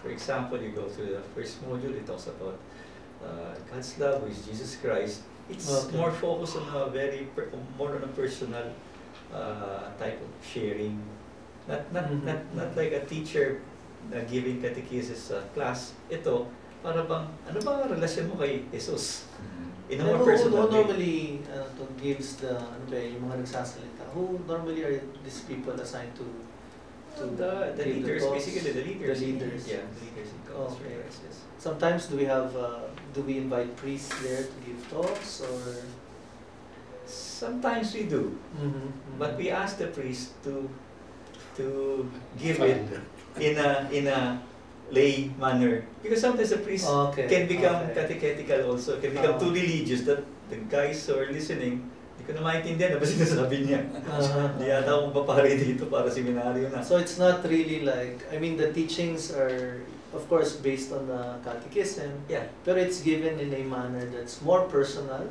For example, you go through the first module, it talks about God's love, who is Jesus Christ. It's Okay. more focused on a more on a personal type of sharing. Not like a teacher giving catechesis class. Ito, para bang, ano ba ang relasyon mo kay Jesus? In a more personal who way. normally gives the, ano ba, yung mga nagsasalita? Who normally are these people assigned to The give leaders, talks? basically the leaders. The leaders. Yeah, the leaders in God's Okay. Christ, yes. Sometimes do we invite priests there to give talks or? Sometimes we do, but we ask the priest to give it in a lay manner, because sometimes the priest Okay. can become okay. catechetical also, can become too religious that the guys who are listening, hindi ko na maintindihan ano ba sinasabi niya. Hindi yata akong papari dito para seminaryo na. So it's not really like, I mean, the teachings are, of course, based on the catechism, Yeah, pero it's given in a manner that's more personal,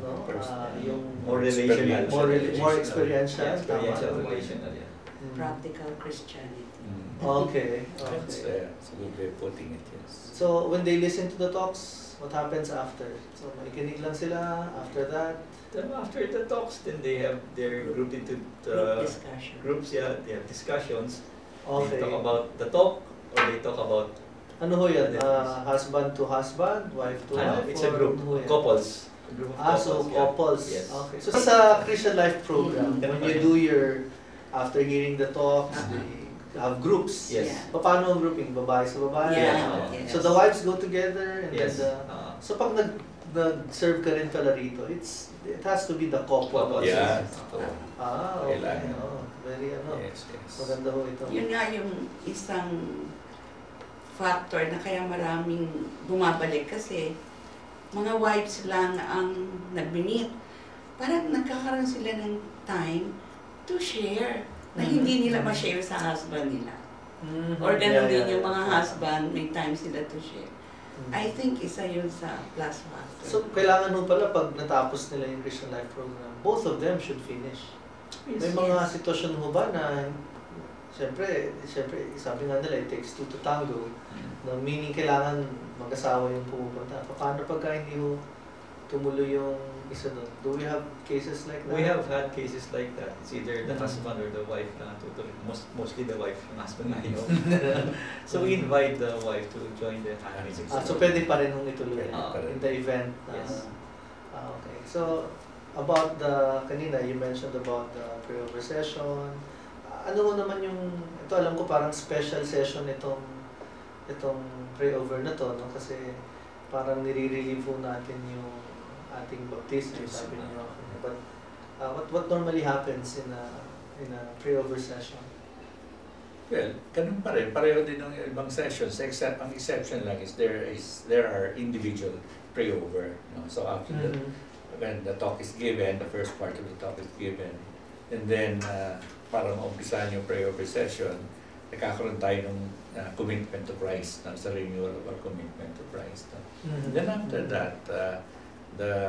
no? Personal. Yung more relational. more experiential. Yeah, experiential tama. relational, yeah. Mm. Practical Christianity. Okay, That's okay. a good way of putting it, yes. So when they listen to the talks, what happens after? So makikinig lang sila after that? Then after the talks, then they're grouped into Group discussion. groups, yeah, they have discussions. Okay. They talk about the talk, or they talk about Ano ho yan? Ano? Husband to husband, wife to wife? it's a or group, ano ho yan? couples. A group of So yeah. couples. Yes. Okay. So sa Christian Life program, when you do after hearing the talks, they have groups. Yes. Yeah. Paano ang grouping? Babae sa babae? Yeah. yes. So the wives go together and Yes. then so pag nag-serve ka rin pala rito, it has to be the couple. Couple. Yeah. Okay. Kailangan. Oh, very Yes, yes. maganda ho ito. Yun nga yung isang factor na kaya maraming bumabalik kasi mga wives lang ang nag-meet. Parang nagkakaroon sila ng time to share na hindi nila ma-share sa husband nila. Or ganun din yung mga husband, may time sila to share. I think isa yun sa plus factor. So, kailangan ho pala pag natapos nila yung Christian Life program, both of them should finish. May mga sitwasyon ho ba na, siyempre, sabi nga nila, it takes two to tango. No, meaning kailangan mag-asawa yung pumupunta. Paano pagka hindi ho tumuloy yung isa doon? Do we have cases like that? We have had cases like that. It's either the husband or the wife na tutuloy. Mostly the wife, yung husband na yun. So we invite the wife to join the music. So pwede pa rin hong ituloy Pwede in the event. Yes. Okay. So, about kanina, you mentioned about the pre-over session. Ano ho naman yung, ito alam ko parang special session itong pre-over na to, no? Kasi parang nire-relieve ho natin yung ating baptism, sabi niyo. But what normally happens in a pre-over session? Well, ganun pa rin. Pareho din ng ibang sessions. Ang exception lang is there are individual pray-over. No? So after when the talk is given, the first part of the talk is given, and then para maumpisahan yung pray-over session, nagkakaroon tayo ng commitment to Christ, sa renewal of our commitment to Christ. Mhm. Then after that, the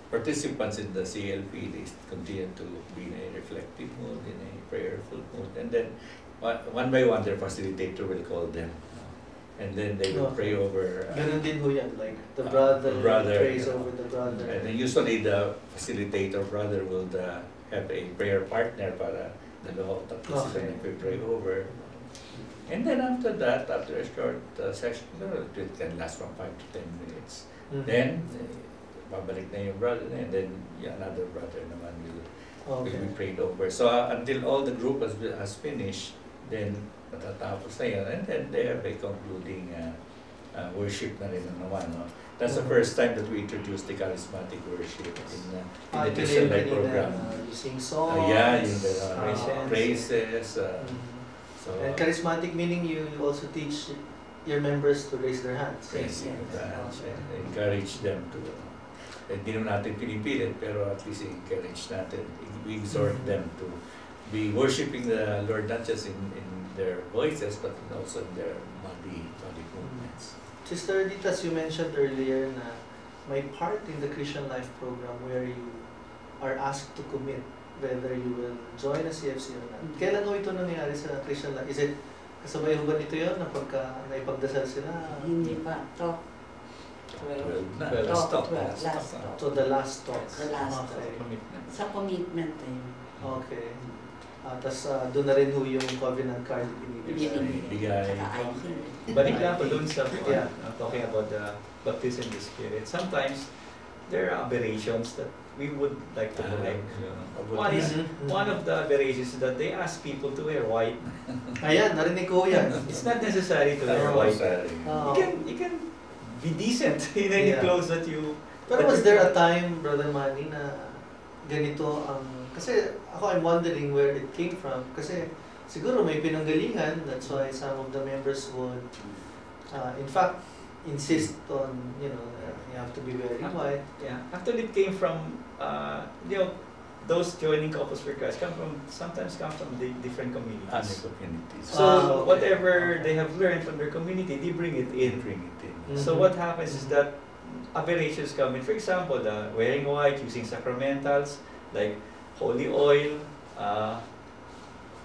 participants in the CLP, they continue to be in a reflective mood, in a prayerful mood, and then one by one, their facilitator will call them. And then they will pray over. Ganun din ho yan, like the brother prays over the brother. And then usually the facilitator brother will have a prayer partner para dalawa o tatlo sila nagpe-pray over. And then after that, after a short session, it can last from 5 to 10 minutes. Mhm. Then, babalik na yung brother and then another brother naman will be prayed over. So until all the group has finished, then matatapos na yun, and then they have a concluding worship na rin naman. No? That's the first time that we introduced the charismatic worship in the Christian Life program. You sing songs, Yeah, yung praises. praises. So, And charismatic meaning you also teach your members to raise their hands. Yes, Okay. encourage them to, hindi naman natin pinipilit, pero at least encourage natin. We exhort them to be worshiping the Lord not just in their voices, but also in their body movements. Sister Ditas, you mentioned earlier na may part in the Christian Life program where you are asked to commit whether you will join a CFC or not. Kailan ho ito nangyari sa Christian Life? Is it kasabay ho ba nito yun na pagka naipagdasal sila? Hindi pa. Talk. 12 na. Talk. Talk. Last talk. So the last talk. The last Okay. Commitment. Sa commitment na yun. Okay. Tapos doon na rin ho yung covenant card binibigay. Bigay. Saka ID. Balik lang ako dun sa Yeah. talking about the baptism in the Spirit. Sometimes there are aberrations that we would like to correct. One is one of the aberrations is that they ask people to wear white. Ayan, narinig ko yan. It's not necessary to wear Oh, white. Oh. You can be decent in any Yeah. clothes that you. Pero was there a time, Brother Manny, na ganito ang... Kasi ako, I'm wondering where it came from. Kasi siguro may pinanggalingan. That's why some of the members would, in fact, insist on, you have to be wearing white. Yeah, actually it came from those joining Couples for Christ sometimes come from the different communities. Other communities. So Okay. whatever they have learned from their community, they bring it in. Mhm. So what happens is that aberrations come in. For example, wearing white, using sacramentals like holy oil,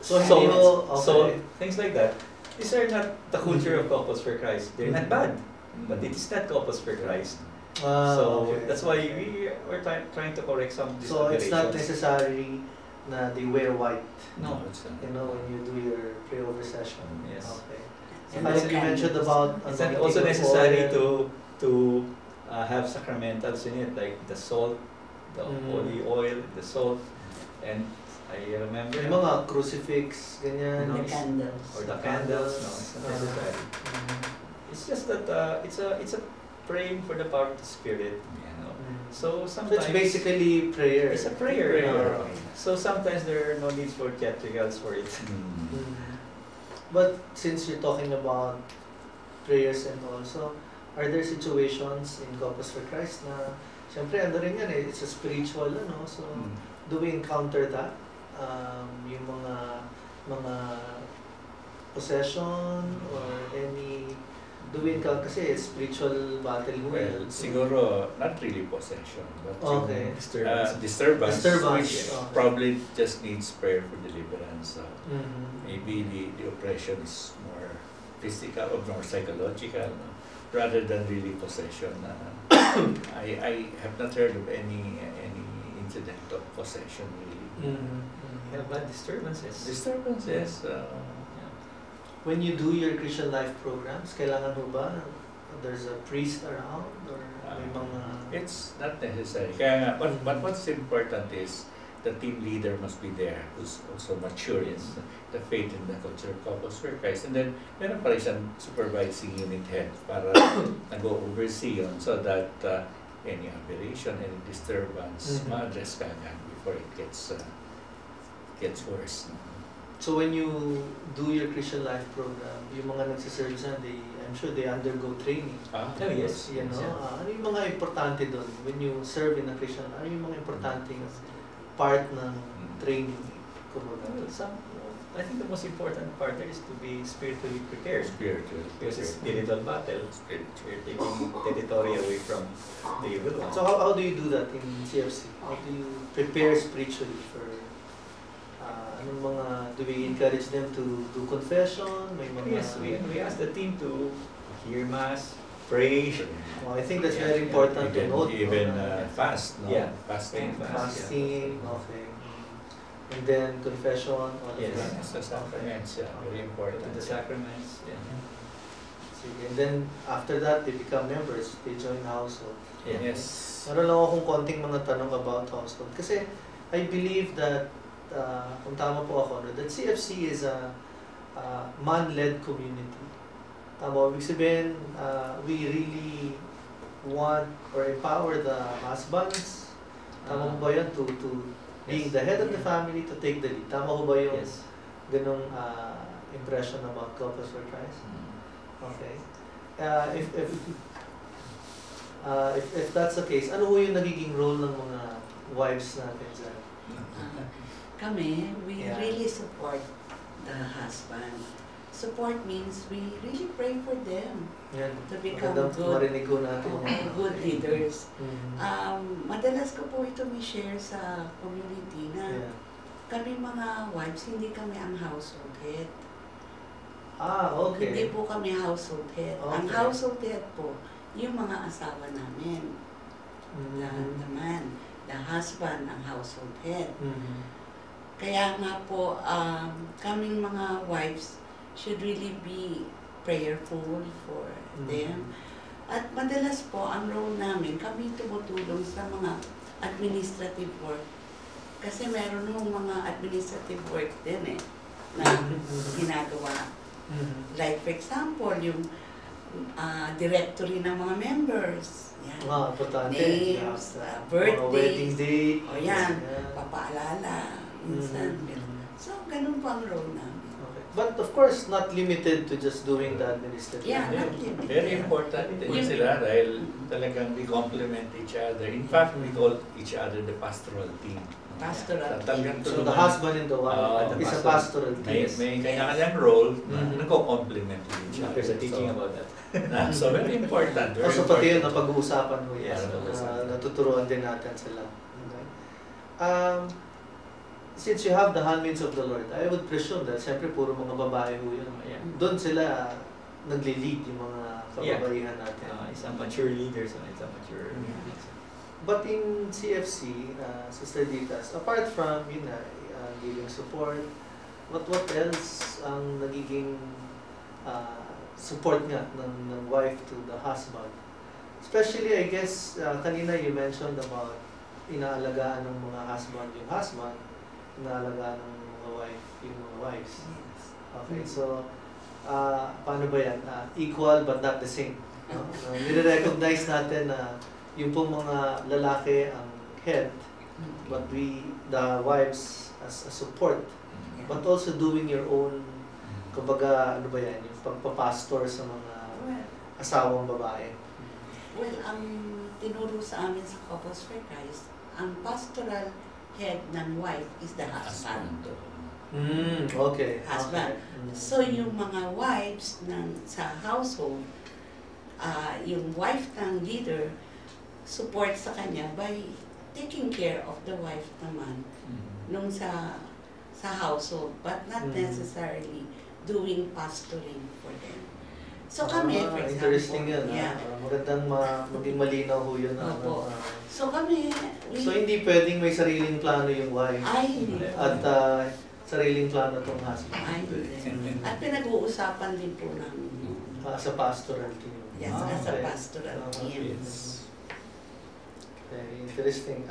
So, salt, hindi mo- okay. salt, things like that. These are not the culture of Couples for Christ. They're not bad, but it is not Couples for Christ. So okay. that's why we are trying to correct some of these So it's not aberrations. necessary na they wear white, No. It's when you do your pray-over session. Yes. Okay. And Like those you mentioned about It's not anointing also of necessary oil. to have sacramentals in it, like the salt, the holy oil, the salt, and I remember May mga crucifix, ganyan. The candles. or the candles. No, it's not necessary. It's just that it's a praying for the power of the Spirit. You know. So So sometimes it's basically prayer. it's a prayer. Prayer. So sometimes there are no needs for theatricals for it. But since you're talking about prayers and also, are there situations in Couples for Christ na, siyempre ano rin yan it's a spiritual so do we encounter that? Yung mga possession or any, do we encounter, kasi spiritual battle mo Well, siguro not really possession, but Okay. disturbance, Disturbance, which okay. probably just needs prayer for deliverance. Mhm. Maybe the oppression is more physical or more psychological, rather than really possession. I have not heard of any incident of possession really. Mhm. Yeah, but disturbances. Disturbances. When you do your Christian Life programs, kailangan mo ba there's a priest around or may mga... It's not necessary. Kaya nga, but what's important is the team leader must be there who's also mature in the faith in the culture of Couples for Christ. And then, meron pa rin siyang supervising unit head para nag-oversee yun so that any aberration, any disturbance, ma-address ka agad before it gets worse. So when you do your Christian Life program, yung mga nagsiserve sa I'm sure they undergo training. Oh, yes. Ano yung mga importante doon? When you serve in a Christian, ano yung mga importanteng part ng training? Kumbaga. I think the most important part there is to be spiritually prepared. Spiritual. Because it's spiritual battle. Spiritual. You're taking territory away from the evil one. So how do you do that in CFC? How do you prepare spiritually for anong mga, do we encourage them to do confession? May mga, Yes, we ask the team to hear mass, pray, Oh, I think that's Yeah, very yeah. important to Even, note. even no? fast, no? Yeah. Fasting. Fasting, okay. And then confession, all of Yes. that. Yes, the sacraments, yeah, very important. to the sacraments. Yeah. Sige. And then after that, they become members. They join the household. Yeah. Yes. Meron lang akong konting mga tanong about household. Kasi I believe that, kung tama po ako, no, that CFC is a man-led community. Tama, ibig sabihin, we really want or empower the husbands. Tama mo ba yan? To being the head of the family, to take the lead. Tama ko ba yung Yes. ganong impression about Couples for Christ? Okay. If that's the case, ano ho yung nagiging role ng mga wives natin dyan? Kami, we Yeah. really support the husband. Support means we really pray for them Yan. to become Magandang good, marinig ko natin yan. good leaders. Mhm. Madalas ko po ito share sa community na Yeah. kami mga wives, hindi kami ang household head. Okay. Hindi po kami household head. Ang Okay. household head po, yung mga asawa namin. Mhm. Naman, the husband ang household head. Mhm. Kaya nga po, kaming mga wives should really be prayerful for them. At madalas po, ang role namin, kami tumutulong sa mga administrative work. Kasi meron nung mga administrative work din na ginagawa. Mhm. Like for example, yung directory ng mga members. Yan. Mga importante. Names, Mga birthdays. wedding date. O yan, Yeah. papaalala. Minsan. Mhm. So, ganun po ang role namin. Okay. But of course, not limited to just doing the administrative. Yeah, Yeah, not limited. very important din Yung- sila dahil talagang we complement each other. In fact, we call each other the pastoral team. Pastoral Talagang So the tulungan. husband and the wife is a pastoral May, team. may kanya-kanyang role na Mhm. nagko-complement with each other. There's a teaching So, about that. so very important. Very Also pati yun, important. napag-uusapan mo yan. Yes, Natuturuan din natin sila. Okay. Since you have the handmaids of the Lord, I would presume that siyempre puro mga babae ho yun. Yeah. Doon sila nagli-lead yung mga kababaihan natin. Isang mature leader, so it's a mature. But in CFC, Sister Ditas, apart from yun na, giving support, what else ang nagiging support nga ng wife to the husband? Especially, I guess, kanina you mentioned about inaalagaan ng mga husband yung husband, inaalagaan ng mga wife yung mga wives. Okay, so, paano ba yan? Equal but not the same. No? Nire-recognize natin na yung pong mga lalaki ang head, but the wives as a support, but also doing your own, kumbaga, ano ba yan, yung pagpapastor sa mga asawang babae. Well, ang tinuro sa amin sa Couples for Christ, ang pastoral head ng wife is the husband. Okay. Husband. Okay. So, yung mga wives sa household, yung wife ng leader, support sa kanya by taking care of the wife naman nung sa household, but not necessarily doing pastoring for them. So kami, for example, interesting yan. yeah. Magandang maging malinaw ho yun. Opo. So kami, So hindi pwedeng may sariling plano yung wife ay, hindi. at sariling plano tong husband. Ay, hindi. At pinag-uusapan din po namin yun. Sa pastoral team. Yes, Ah, as a okay. pastoral team. Yes. Very interesting.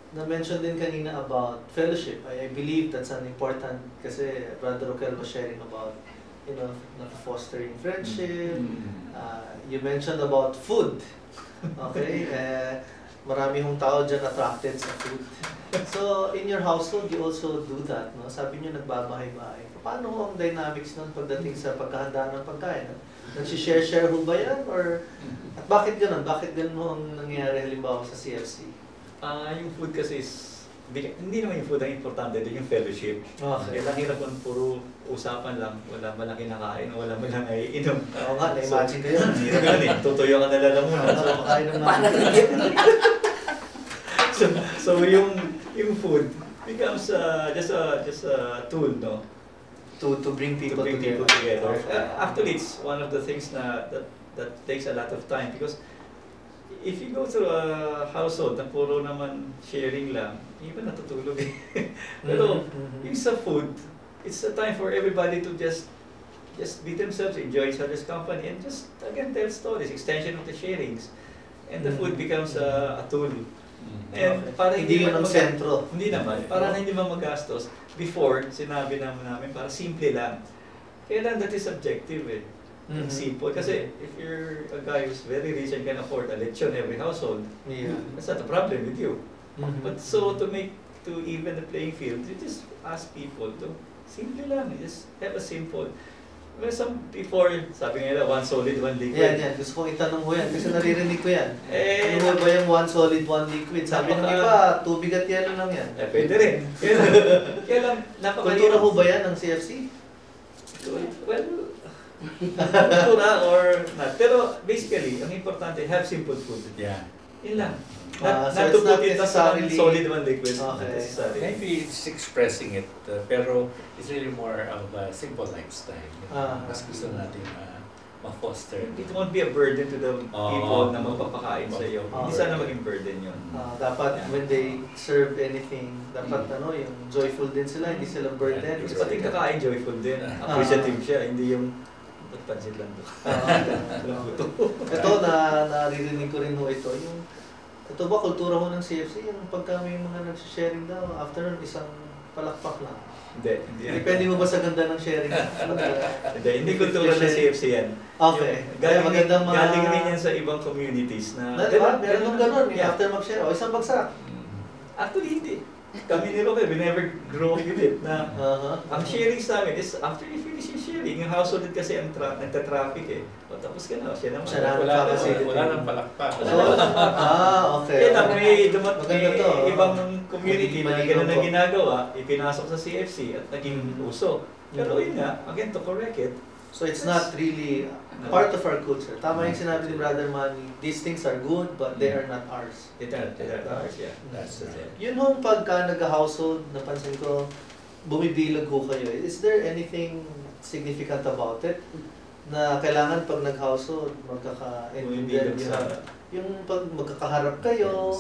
Na-mention din kanina about fellowship. I believe that's an important kasi Brother Roquel was sharing about fostering friendship. You mentioned about food. Okay? Marami hong tao dyan attracted sa food. So, in your household, you also do that, no? Sabi niyo nagbabahay-bahay. Paano ho ang dynamics nun pagdating sa pagkahanda ng pagkain? Nagsishare-share ho ba yan? Or, at bakit ganun? Bakit ganun ho ang nangyayari halimbawa sa CFC? Yung food kasi is hindi naman yung food ang importante, din yung fellowship. Okay. Kaya lang hirap kung puro usapan lang, wala man lang kinakain, wala man lang naiinom. Oo nga, na-imagine ko yun. Hirap yun eh, tutuyo ka na lang muna. So, makain ng Parang So yung food becomes just a tool, no? to bring To people bring together. people together. Okay. Actually, it's one of the things that takes a lot of time because if you go to a household na puro naman sharing lang, iba natutulog eh. Pero yung sa food, it's a time for everybody to just be themselves, enjoy each other's company, and just again tell stories, extension of the sharings. And the food becomes a tool. And para Hindi yun ang sentro. Hindi naman. Para na hindi man magastos. Before, sinabi namin para simple lang. Kaya lang that is subjective eh. Simple. Kasi if you're a guy who's very rich and can afford a lechon every household, Yeah. that's not a problem with you. Mhm. But so to even the playing field, you just ask people to simple lang. You just have a simple. Well, some before, sabi nga nila, one solid, one liquid. Yan. Gusto kong itanong mo yan kasi naririnig ko yan. Eh, Ano ba yung one solid, one liquid? Sabi ng iba, tubig at yelo lang yan. pwede rin. Kaya lang, Kultura ho ba yan ng CFC? Well, kultura or not. Pero basically, ang importante, have simple food. Yeah. Yun lang. So Not it's to not put it as one necessarily- solid, one liquid. Not Okay. necessarily. Maybe it's expressing it, pero it's really more of a simple lifestyle. Mas gusto natin ma-foster. It won't be a burden to the people na magpapakain sa iyo. Hindi Okay. sana maging burden yun. Dapat Yeah. when they serve anything, dapat yung joyful din sila, hindi sila burden. Kasi pati kakain joyful din. Appreciative siya, hindi yung pansit lang to. Ito, naririnig ko rin ho ito. Ito ba, kultura ho ng CFC? Yung pagka may mga nagsisharing daw, after nun, isang palakpak lang. Hindi. Depende mo ba sa ganda ng sharing? Hindi kultura ng CFC yan. Okay. Kaya Galing, magandang mga... galing rin yan sa ibang communities na... Diba? Meron nung ganun, Yeah. after mag-share, isang bagsak. Actually, hindi. Kami ni Roque, we never grow with it na ang sharing sa amin is after you finish your sharing, yung household din kasi ang nagta-traffic eh. O tapos ka na, siya naman. Siya na. Wala nang palakpak. Okay. Kaya lang may Maganda to. ibang community na Malinaw gano'n na po. ginagawa, ipinasok sa CFC at naging uso. Pero yun nga, again, to correct it, So it's not really part of our culture. Tama yung sinabi ni Brother Manny, these things are good, but they are not ours. it are ours, yeah. That's it. Yun hong pagka nag-household, napansin ko, bumibilog ho kayo. Is there anything significant about it? Na kailangan pag nag-household, Bumibilog sa... yung pag magkakaharap kayo,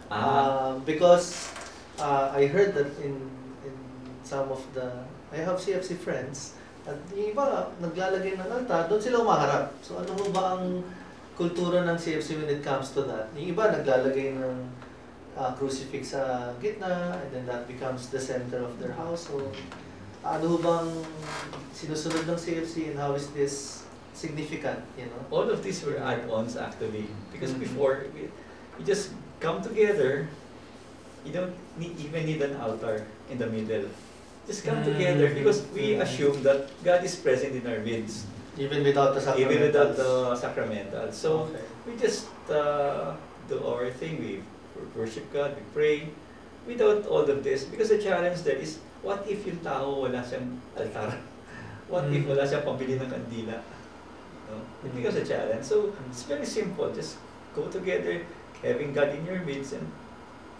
Ah, because I heard that in some of I have CFC friends, at yung iba, naglalagay ng altar, doon sila umaharap. So ano ho ba ang kultura ng CFC when it comes to that? Yung iba, naglalagay ng crucifix sa gitna, and then that becomes the center of their household. Ano ho bang sinusunod ng CFC, and how is this significant, you know? all of these were add-ons actually. Because Mhm. before, you just come together, you don't even need an altar in the middle. Just come together because we assume that God is present in our midst, Even without the sacramentals. even without the sacramental. So Okay. we just do our thing. We worship God, we pray, without all of this. Because the challenge there is, what if yung tao wala siyang altar? What if wala siyang pambili ng kandila? No? It becomes a challenge. So it's very simple. Just go together, having God in your midst, and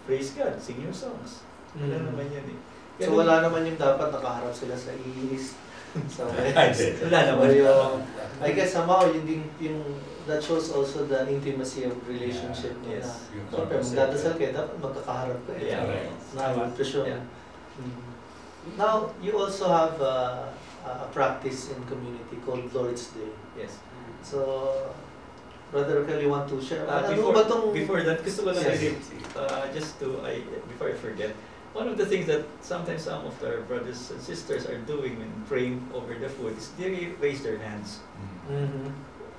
praise God, sing your songs. Wala naman yan eh. So wala naman yung dapat nakaharap sila sa east, sa west. Wala Or naman. yung, I guess somehow yung that shows also the intimacy of relationship. Yes. So, pero magdadasal kayo, dapat magkakaharap kayo. Yeah. Na I would presume. Yeah. Now, you also have a practice in community called Lord's Day. Yes. So, Brother Raquel, you want to share? Ano ba tong... Before that, gusto ko lang Yes. before I forget, one of the things that sometimes some of our brothers and sisters are doing when praying over the food is they raise their hands. Mhm.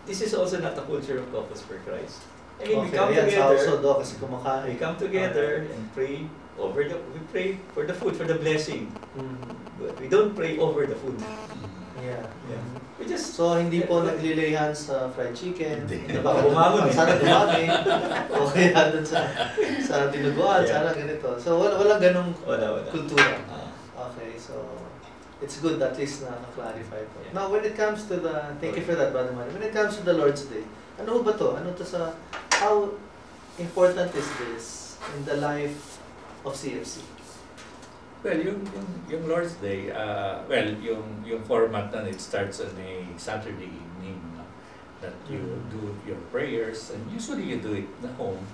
This is also not a culture of Corpus for Christ. I mean, we Okay, come yan, sa together, household kasi kumakain. we come together and pray we pray for the food, for the blessing. Mhm. But we don't pray over the food. Yeah. Yeah. We just, So, hindi po naglilayhan sa fried chicken. Hindi. Baka bumangon eh. Sana dumami. O kaya dun sa dinuguan, Yeah. sana ganito. So, walang ganong wala. kultura. Ah. Okay, so it's good at least na na-clarify po. Yeah. Now, when it comes to the, thank you for that, Brother Manny. When it comes to the Lord's Day, ano ba to? Ano to sa, how important is this in the life of CFC? Well, yung Lord's Day, well, yung format na it starts on a Saturday evening, no? That you do your prayers, and usually you do it at home,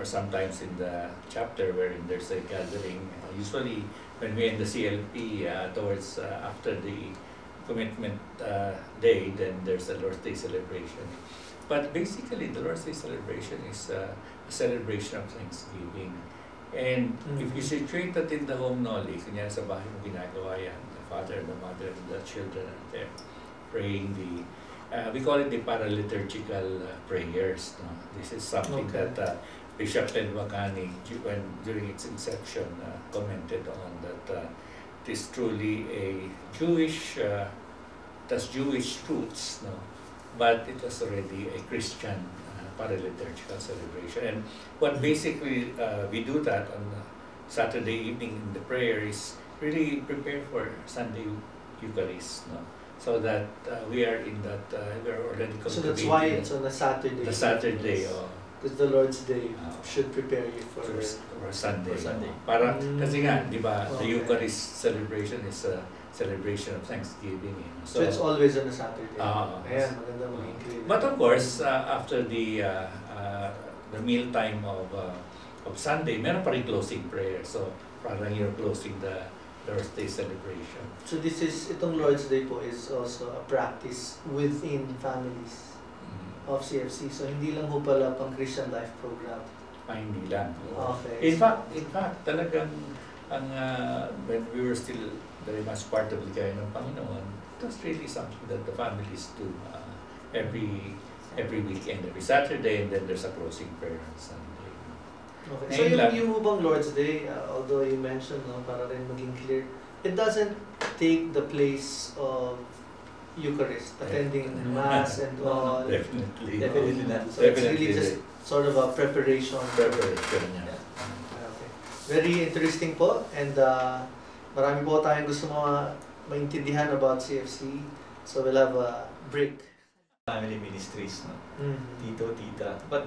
or sometimes in the chapter wherein there's a gathering. Usually, when we end the CLP, towards after the commitment day, then there's a Lord's Day celebration. But basically, the Lord's Day celebration is a celebration of Thanksgiving. And if you situate that in the home knowledge, kanya sa bahay mo ginagawa yan, the father, the mother, and the children are there praying the, we call it the paraliturgical prayers. No? This is something Okay. that Bishop Ted Wakani, during its inception, commented on that it is truly a Jewish, that's Jewish roots, no? But it was already a Christian paraliturgical celebration. And what basically we do that on Saturday evening in the prayer is really prepare for Sunday Eucharist, no? So that we are in that, we are already So that's cultivating why it's on a Saturday. the Saturday Because the Lord's Day Ah. should prepare you for or Sunday. For Sunday. No? Para, kasi nga, di ba, the Okay. Eucharist celebration is a celebration of Thanksgiving. So it's always on a Saturday. Ayan, maganda maging clear. But of course, after the meal time of Sunday, meron pa rin closing prayer. So parang you're closing the Lord's Day celebration. So this is, itong Lord's Day po is also a practice within families of CFC. So hindi lang ho pala pang Christian Life Program. Hindi lang. Okay. In fact, talagang when we were still very much part of the kaya ng Panginoon, it was really something that the families do every weekend, every Saturday, and then there's a closing prayer on Sunday. Okay. So Ngayon lang. yung bang Lord's Day, although you mentioned, no, para rin maging clear, it doesn't take the place of Eucharist, attending Mass and all. Definitely. Definitely not. So it's Definitely really just sort of a preparation. Preparation, yeah. Okay. Very interesting po, and marami po tayong gusto maintindihan about CFC. So we'll have a break. Family ministries, no? Mm-hmm. Tito, tita. But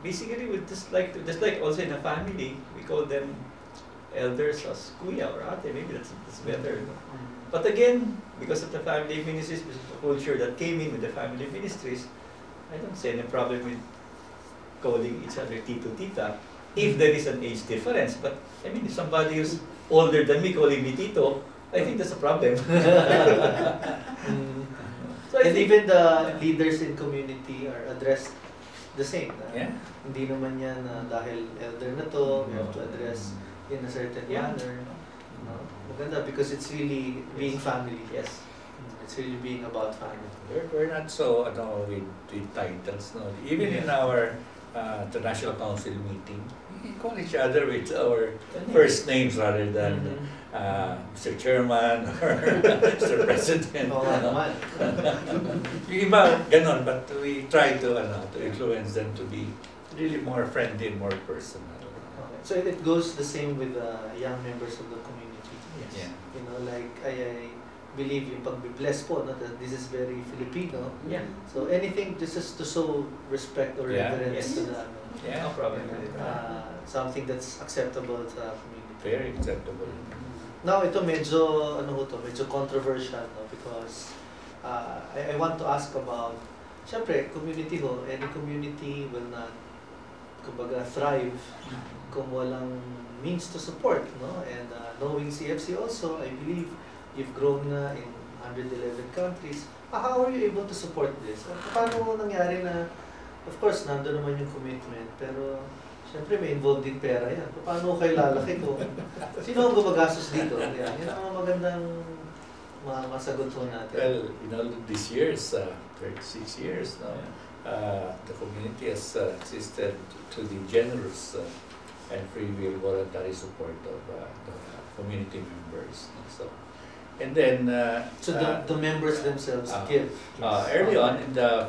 basically, we just like also in a family, we call them elders as kuya or ate. Maybe that's better. No? But again, because of the family ministries, because of the culture that came in with the family ministries, I don't see any problem with calling each other tito, tita, if there is an age difference. But I mean, if somebody who's older than me calling me tito, I think that's a problem. So I And think even the leaders in community are addressed the same. Yeah. Hindi naman yan dahil elder na to, we have to address in a certain Yeah. manner. No? Maganda because it's really being family. yes. It's really being about family. We're not so with titles, no. Even in our international council meeting, we call each other with our first names rather than Mr. Chairman or Mr. President. Oo nga naman. Yung iba, ganon, but we try to influence them to be really more friendly and more personal. Okay. So it goes the same with young members of the community. Yeah. You know, like I believe yung pag-bless po, no, that this is very Filipino. Yeah. So anything, this is to show respect or Yeah. reverence Yes. to the Yeah, No problem you know, with it. something that's acceptable sa community. very acceptable. Now, ito medyo, medyo controversial, no? Because I want to ask about, syempre, community ho, any community will not, kumbaga, thrive kung walang means to support, no? And knowing CFC also, I believe you've grown na in 111 countries. How are you able to support this? Paano nangyari na, of course, nandun naman yung commitment, pero siyempre may involved din pera yan. Paano kayo lalaki ko? Sino ang gumagastos dito? Yan ang mga magandang masagot po natin. Well, in all these years, 36 years now, the community has existed to the generous and free will voluntary support of the community members. So And then, So the members themselves give. early on in the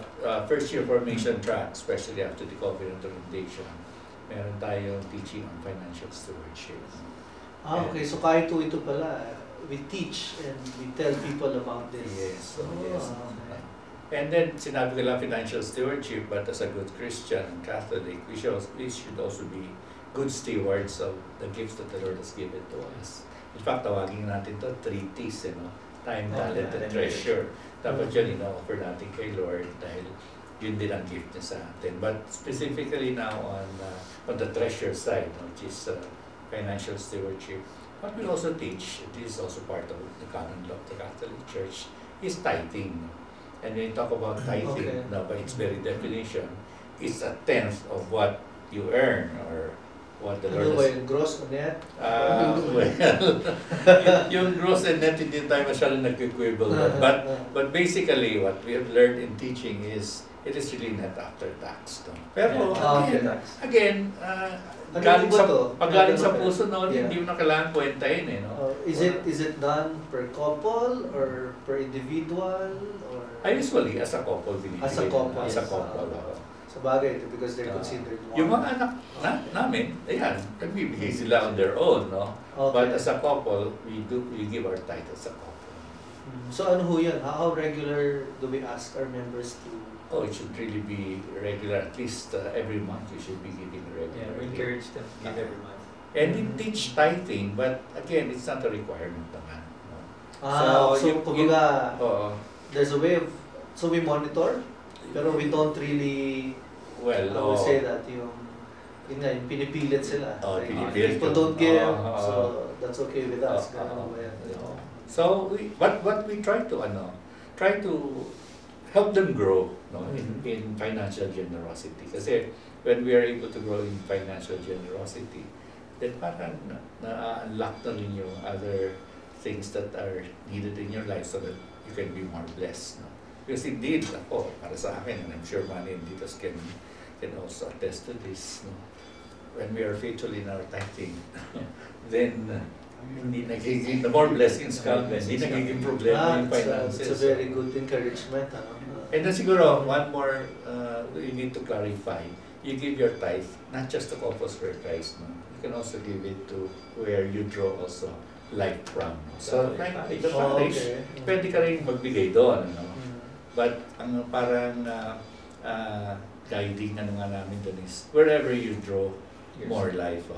first year formation track, especially after the Covenant orientation, meron tayong teaching on financial stewardship. Okay. So kahit ito pala, we teach and we tell people about this. Yes. Oh, okay. And then, sinabi ko lang financial stewardship, but as a good Christian and Catholic, we should also be good stewards of the gifts that the Lord has given to us. In fact, tawagin natin to 3 T's, time, talent, and treasure. Dapat yun, offer natin kay Lord dahil yun din ang gift niya sa atin. But specifically now on the treasure side, which is financial stewardship, what we also teach, it is also part of the canon law of the Catholic Church, is tithing. And when you talk about tithing, by its very definition, it's a tenth of what you earn or what the Lord has... Yung gross o net? yung gross and net, hindi tayo masyadong nag-equable. But basically, what we have learned in teaching is, it is really net after tax. Pero, again, galing sa puso noon, hindi mo na kailangan kwentahin. Is it done per couple or per individual? Or usually, as a couple. As a couple. As a couple. Sa bagay, because they're considered one. Yung mga anak namin, ayan, nagbibigay sila on their own, no? Okay. But as a couple, we give our tithe as a couple. So ano ho yun? How regular do we ask our members to? Oh, it should really be regular. At least every month we should be giving regularly. Yeah, we encourage them to give every month. And we teach tithing, but again, it's not a requirement naman. No? Kumbaga, there's a way of, so we monitor, pero we don't really, I would say that yung pinipilit sila. Pinipilit. People don't give, so that's okay with us. So what we try to help them grow, in financial generosity. Kasi when we are able to grow in financial generosity, then parang na-unlock na rin yung other things that are needed in your life so that you can be more blessed. No? Because indeed, para sa akin, and I'm sure Manny and Titos can also attest to this, no? When we are faithful in our tithing, then hindi nagiging, the more blessings come, hindi nagiging problema yung finances. It's a very good encouragement. And then siguro, one more, you need to clarify. You give your tithe, not just to Corpus Christi, no? You can also give it to where you draw also life from. So, like the parish, pwede ka rin magbigay doon, no? But ang parang guiding nga namin doon is wherever you draw more life.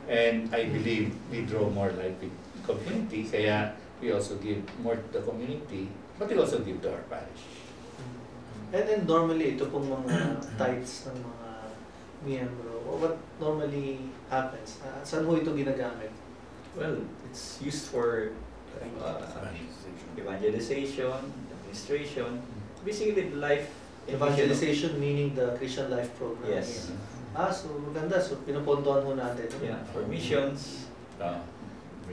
And I believe we draw more life with community, kaya we also give more to the community, but we also give to our parish. And then normally, ito pong mga tithes ng mga miyembro, what normally happens? Saan ho ito ginagamit? Well, it's used for evangelization, administration, basically the life. Evangelization meaning the Christian Life Program. Yes. So maganda. So pinupondohan ho natin. Yeah, for missions,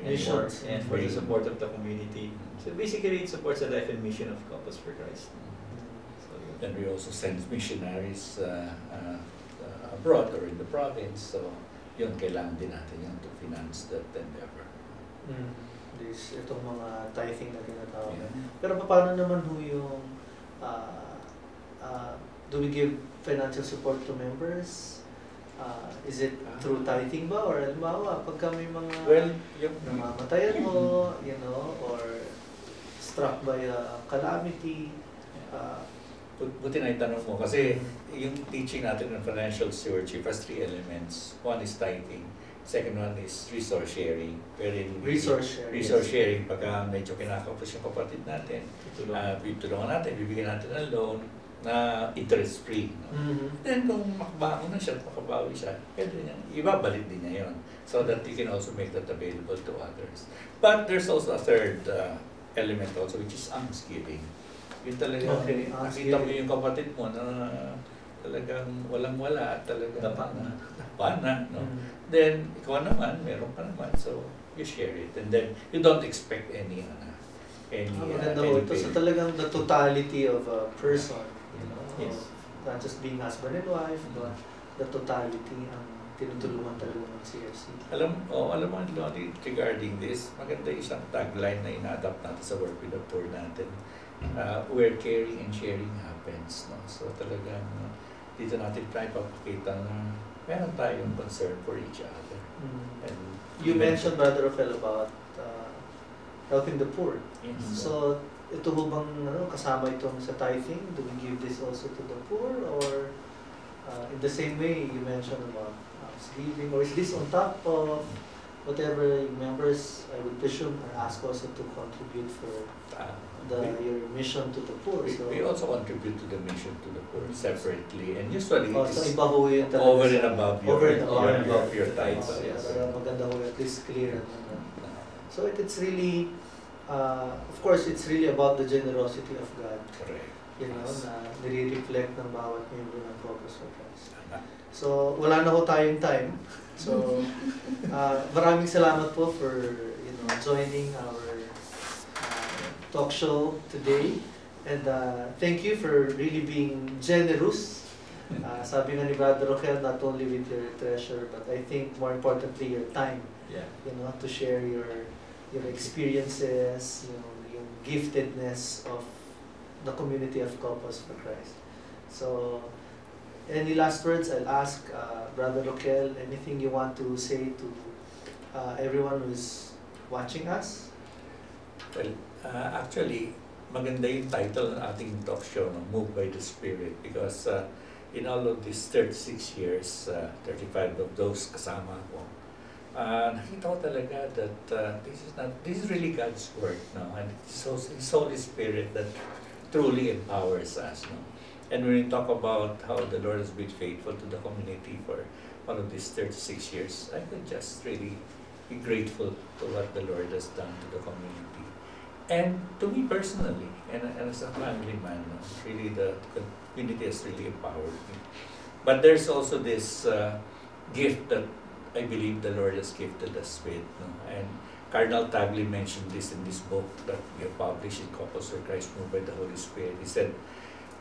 Missions. and for the support of the community. So basically, it supports the life and mission of Corpus Christi. So, Then we also send missionaries abroad or in the province. So yun, kailangan din natin yun to finance that endeavor. Itong mga tithing na tinatawag. Pero paano naman ho yung do we give financial support to members? Is it through tithing ba? Or halimbawa, pagka may mga namamatayan mo, or struck by a calamity, Buti na itanong mo kasi yung teaching natin ng financial stewardship has 3 elements. One is tithing. Second one is resource sharing. Resource sharing, pagka medyo kinakapos yung kapatid natin, tutulungan natin, bibigyan natin ng loan na interest-free. No? Then kung makabago na siya, makabawi siya, pwede niya, ibabalik din niya yun. So that you can also make that available to others. But there's also a third element also, which is almsgiving. Yun talaga, nakita mo yung kapatid mo na talagang walang-wala at talagang napana, no? Then, ikaw naman, meron ka naman, so you share it. And then, you don't expect any maganda ho ito. So talagang the totality of a person, Yes. not just being husband and wife, but the totality tinutulungan talaga ng CFC. Alam mo, Lodi, regarding this, maganda isang tagline na ina-adapt natin sa Work with the Poor natin. Where caring and sharing happens. No? So talagang dito natin try papakita na meron tayong concern for each other. And You mentioned, Brother Rafael, about helping the poor. Yes. So, ito ho bang kasama itong sa tithing? Do we give this also to the poor? Or in the same way you mentioned about giving? Or is this on top of whatever members, I would presume, are asked also to contribute for your mission to the poor? So, we also contribute to the mission to the poor separately, and usually it so is iba ho yun talaga over and sa- above over and above your tithes. Yes. Yes. Maganda ho, at least clear. So it's really, of course, it's really about the generosity of God, Correct. you know, Yes. na nire-reflect ng bawat member ng Caucus for Christ. So, wala na ho tayong time. So, maraming salamat po for, joining our talk show today. And thank you for really being generous. Sabi nga ni Brother Rochel, not only with your treasure, but I think more importantly, your time. Yeah. To share your experiences, yung giftedness of the community of Caucus for Christ. So, any last words? I'll ask Brother Rochel, anything you want to say to everyone who's watching us? Well, actually, maganda yung title ng ating talk show, no? Moved by the Spirit, because in all of these 36 years, 35 of those kasama ko, nakita ko talaga that this is really God's work, no? And it's His Holy Spirit that truly empowers us, no? And when we talk about how the Lord has been faithful to the community for one of these 36 years, I could just really be grateful to what the Lord has done to the community. And to me personally, and as a family man, no, really the community has really empowered me. But there's also this gift that I believe the Lord has gifted us with. No? And Cardinal Tagle mentioned this in this book that we have published in Caucus for Christ, Moved by the Holy Spirit. He said,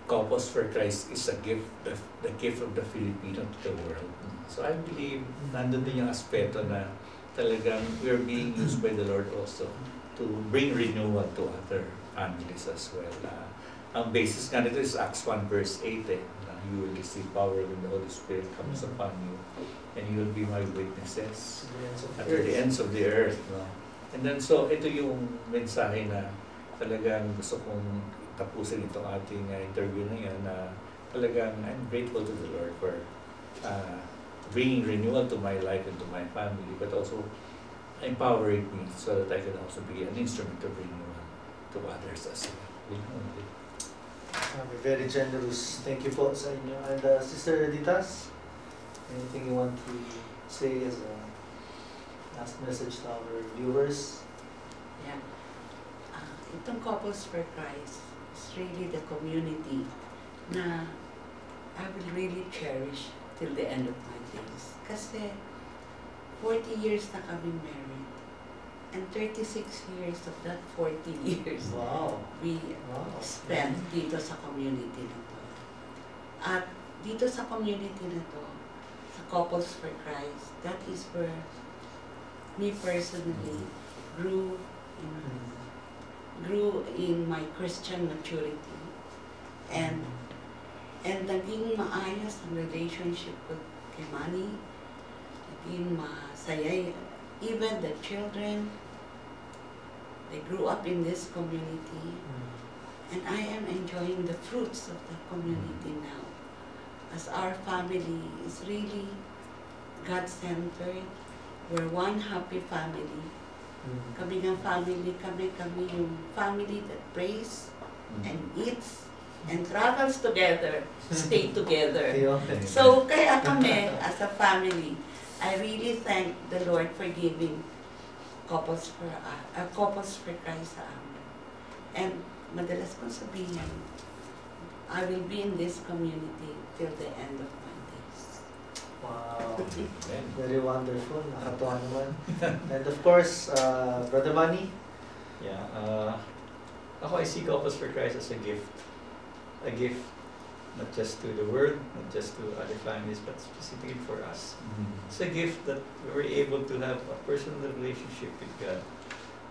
Caucus for Christ is a gift, the gift of the Filipino to the world. So I believe nandun din yung aspeto na talagang we're being used by the Lord also to bring renewal to other families as well. Ang basis nga nito is Acts 1 verse 8 na you will receive power when the Holy Spirit comes upon you and you will be my witnesses at the ends of the earth. No? And then so ito yung mensahe na talagang gusto kong tapusin itong ating interview na yan na talagang I'm grateful to the Lord for bringing renewal to my life and to my family, but also empowering me so that I can also be an instrument of renewal to others as well. Very generous. Thank you po sa inyo. And Sister Editas, anything you want to say as a last message to our viewers? Yeah. Itong Couples for Christ is really the community na I will really cherish till the end of my days. Kasi 40 years na kami married. And 36 years of that 40 years Wow. we spent dito sa community na to. At dito sa community na to, sa Couples for Christ, that is where me personally grew in my Christian maturity. And naging maayos ang relationship ko kay Manny. Naging masaya. Even the children, they grew up in this community. And I am enjoying the fruits of the community now. As our family is really God-centered. We're one happy family. Kami ng family, kami yung family that prays and eats and travels together, stay together. So, kaya kami, as a family, I really thank the Lord for giving Couples for Christ sa amin. And madalas kong sabihin, I will be in this community till the end of my days. Wow. Very wonderful. Nakatuwa naman. And of course, Brother Manny. Yeah. Ako, I see Couples for Christ as a gift. A gift not just to the world, not just to other families, but specifically for us. It's a gift that we were able to have a personal relationship with God.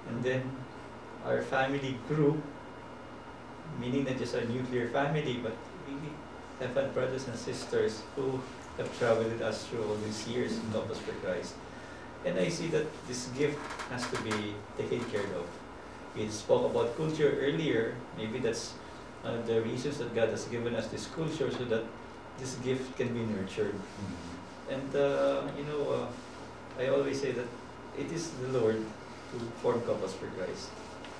And then our family grew, meaning not just a nuclear family, but we have had brothers and sisters who have traveled with us through all these years in Compass for Christ. And I see that this gift has to be taken care of. We spoke about culture earlier. Maybe that's one of the reasons that God has given us this culture, so that this gift can be nurtured. And I always say that it is the Lord who formed Compass for Christ,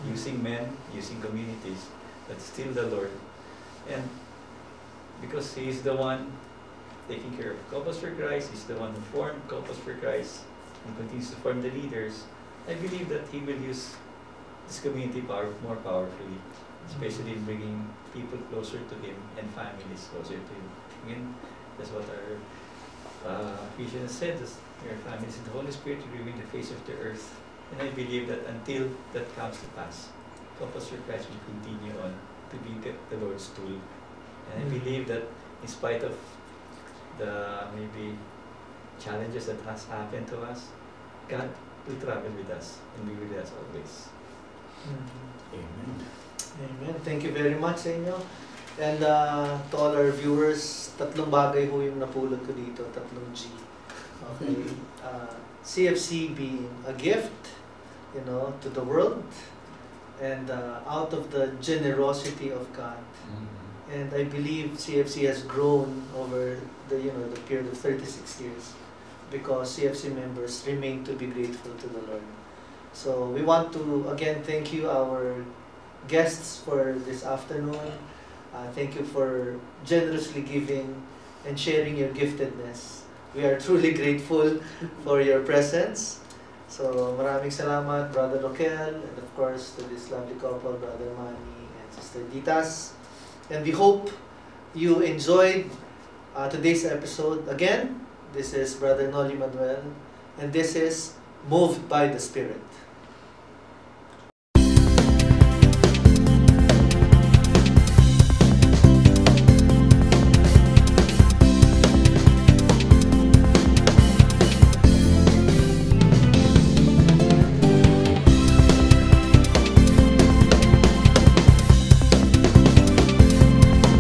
using men, using communities, but still the Lord. And because He is the one taking care of Compass for Christ, He's the one who formed Compass for Christ, and continues to form the leaders, I believe that He will use this community more powerfully, especially in bringing people closer to Him and families closer to Him. Again, that's what our Ephesians said, your families in the Holy Spirit will remain the face of the earth. And I believe that until that comes to pass, Compass for Christ will continue on to be the Lord's tool. And I believe that in spite of the maybe challenges that has happened to us, God will travel with us and be with us always. Amen. Amen. Thank you very much sa inyo. And to all our viewers, tatlong bagay ho yung napulot ko dito, tatlong G. Okay. CFC being a gift, to the world, and out of the generosity of God. And I believe CFC has grown over the period of 36 years because CFC members remain to be grateful to the Lord. So we want to again thank you, our guests, for this afternoon. Thank you for generously giving and sharing your giftedness. We are truly grateful for your presence. So maraming salamat, Brother Roquel, and of course to this lovely couple, Brother Manny and Sister Ditas. And we hope you enjoyed today's episode. Again, this is Brother Noli Manuel, and this is Moved by the Spirit.